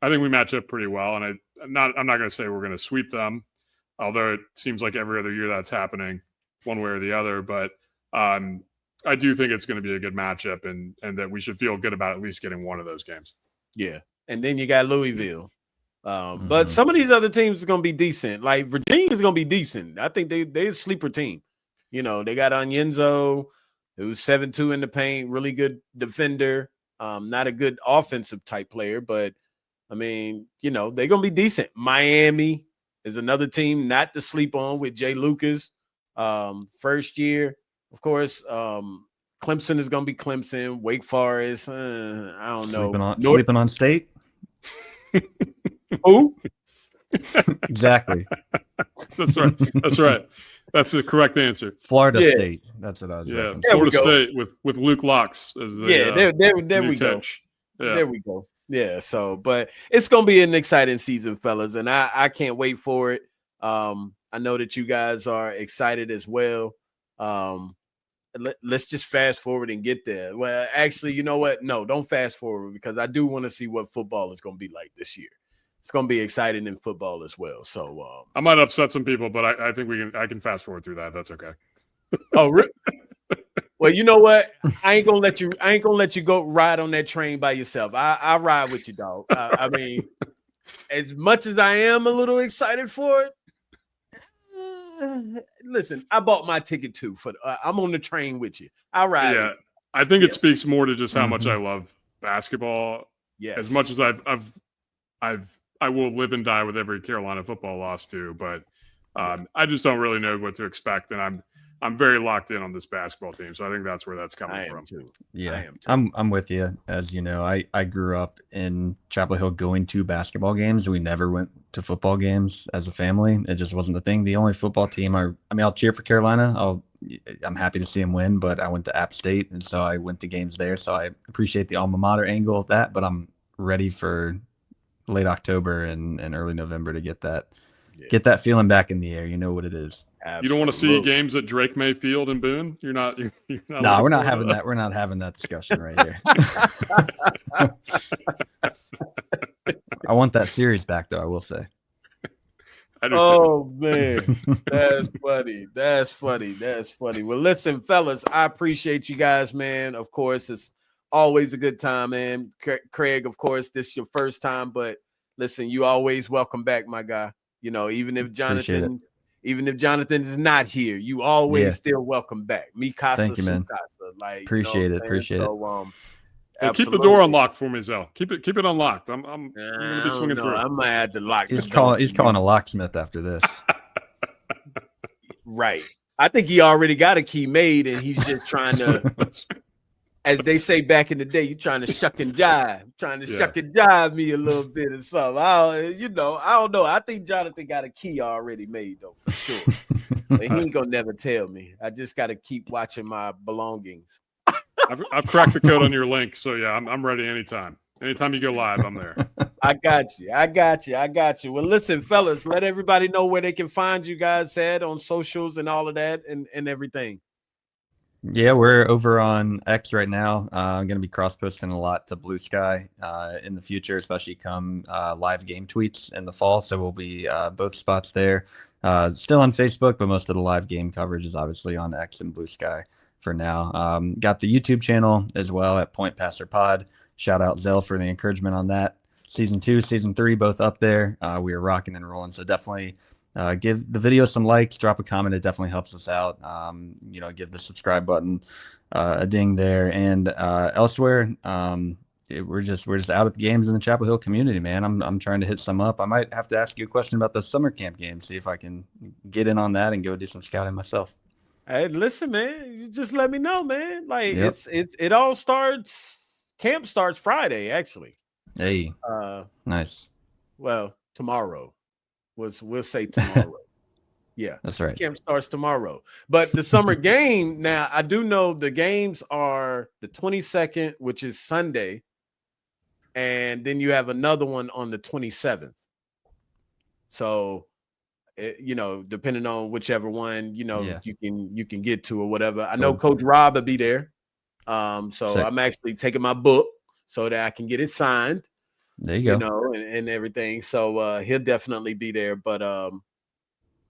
we match up pretty well, and I'm not going to say we're going to sweep them, although it seems like every other year that's happening one way or the other, but I do think it's going to be a good matchup and that we should feel good about at least getting one of those games. Yeah. And then you got Louisville. But some of these other teams are going to be decent. Like Virginia is going to be decent. I think they're a sleeper team. They got Onyenzo, who's 7'2" in the paint, really good defender. Not a good offensive type player, but I mean, they're going to be decent. Miami is another team not to sleep on with Jay Lucas. First year, of course, Clemson is going to be Clemson. Wake Forest, I don't know. Sleeping on State? Who? Exactly. That's right. That's the correct answer. Florida State. That's what I was referencing. Florida State with Luke Locks. As the, there we go. Yeah. There we go. Yeah, so, but it's going to be an exciting season, fellas, and I can't wait for it. I know that you guys are excited as well. Let's just fast forward and get there. Well, actually, you know what? No, don't fast forward because I do want to see what football is going to be like this year. It's going to be exciting in football as well. So I might upset some people, but I think I can fast forward through that. That's okay. Oh, really? Well, you know what? I ain't gonna let you go ride on that train by yourself. I ride with you, dog. I mean, as much as I am a little excited for it, listen, I bought my ticket too. I'm on the train with you. I ride. Yeah, I think it speaks more to just how much I love basketball. Yes. As much as I will live and die with every Carolina football loss too, but I just don't really know what to expect, and I'm I'm very locked in on this basketball team. So I think that's where that's coming I am from. too. Yeah, I am too. I'm with you. As you know, I grew up in Chapel Hill going to basketball games. We never went to football games as a family. It just wasn't the thing. The only football team I'll cheer for Carolina. I'm happy to see them win, but I went to App State, and so I went to games there. So I appreciate the alma mater angle of that, but I'm ready for late October and early November to get that feeling back in the air. You know what it is. You don't want to see games at Drake May Field in Boone? You're not. No, we're not having that. We're not having that discussion right here. I want that series back, though. I will say. Oh man, that's funny. That's funny. That's funny. Well, listen, fellas, I appreciate you guys, man. Of course, it's always a good time, man. Craig, of course, this is your first time, but listen, you always welcome back, my guy. You know, even if Jonathan is not here, you always still welcome back. Mikasa, thank you, man. Like, appreciate it. So, keep the door unlocked for me, Zell. Keep it unlocked. I'm gonna be swinging through. I might have to lock. He's calling a locksmith after this. Right. I think he already got a key made, and he's just trying to, as they say back in the day, you're trying to shuck and jive me a little bit or something. I don't know. I think Jonathan got a key already made though, for sure. But he ain't gonna never tell me. I just got to keep watching my belongings. I've cracked the code on your link, so yeah, I'm ready anytime. Anytime you go live, I'm there. I got you. Well, listen, fellas, let everybody know where they can find you guys at on socials and all of that and everything. Yeah, we're over on X right now. I'm going to be cross-posting a lot to Blue Sky in the future, especially come live game tweets in the fall. So we'll be both spots there. Still on Facebook, but most of the live game coverage is obviously on X and Blue Sky for now. Got the YouTube channel as well at Point Passer Pod. Shout out Zell for the encouragement on that. Season 2, Season 3, both up there. We are rocking and rolling. So definitely give the video some likes, drop a comment. It definitely helps us out. Give the subscribe button a ding there. And elsewhere, we're just out at the games in the Chapel Hill community, man. I'm trying to hit some up. I might have to ask you a question about the summer camp game, see if I can get in on that and go do some scouting myself. Hey, listen, man, you just let me know, man. Like it all starts. Camp starts Friday, actually. Hey, nice. Well, tomorrow. We'll say tomorrow. Yeah, that's right. Camp starts tomorrow. But the summer game, now I do know the games are the 22nd, which is Sunday, and then you have another one on the 27th. So, depending on whichever one you can get to or whatever. I know Coach Rob will be there. So sick. I'm actually taking my book so that I can get it signed. There you go. And everything. So he'll definitely be there. But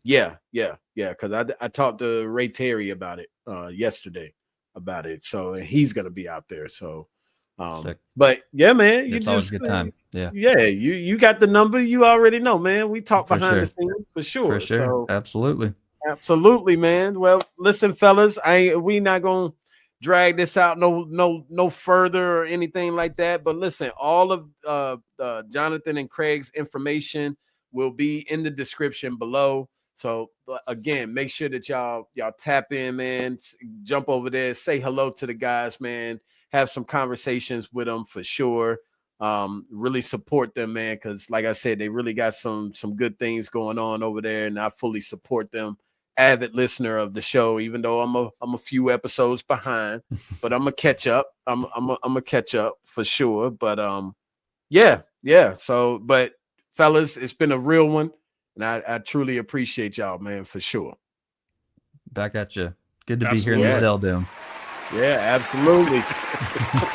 yeah. Because I talked to Ray Terry about it yesterday about it. So he's gonna be out there. So but yeah, man, it's always a good time. Yeah, you got the number. You already know, man. We talk behind the scenes for sure. So absolutely, man. Well, listen, fellas, we not gonna drag this out no further or anything like that. But listen, all of Jonathan and Craig's information will be in the description below. So again, make sure that y'all tap in, man. Jump over there, say hello to the guys, man. Have some conversations with them for sure. Really support them, man, because like I said, they really got some good things going on over there, and I fully support them. Avid listener of the show, even though I'm a few episodes behind, but I'm gonna catch up. I'm gonna catch up for sure. But yeah. So, but fellas, it's been a real one, and I truly appreciate y'all, man, for sure. Back at you. Good to be here in the Zell Dome. Yeah, absolutely.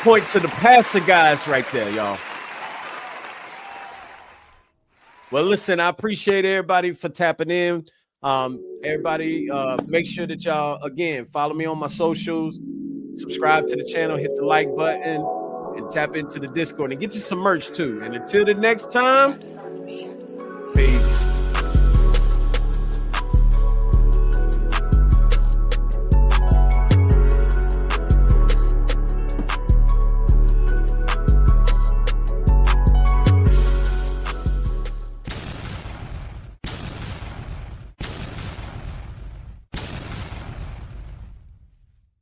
Point to the passer guys right there, y'all. Well, listen, I appreciate everybody for tapping in. Everybody, make sure that y'all, again, follow me on my socials, subscribe to the channel, hit the like button, and tap into the Discord and get you some merch too. And until the next time,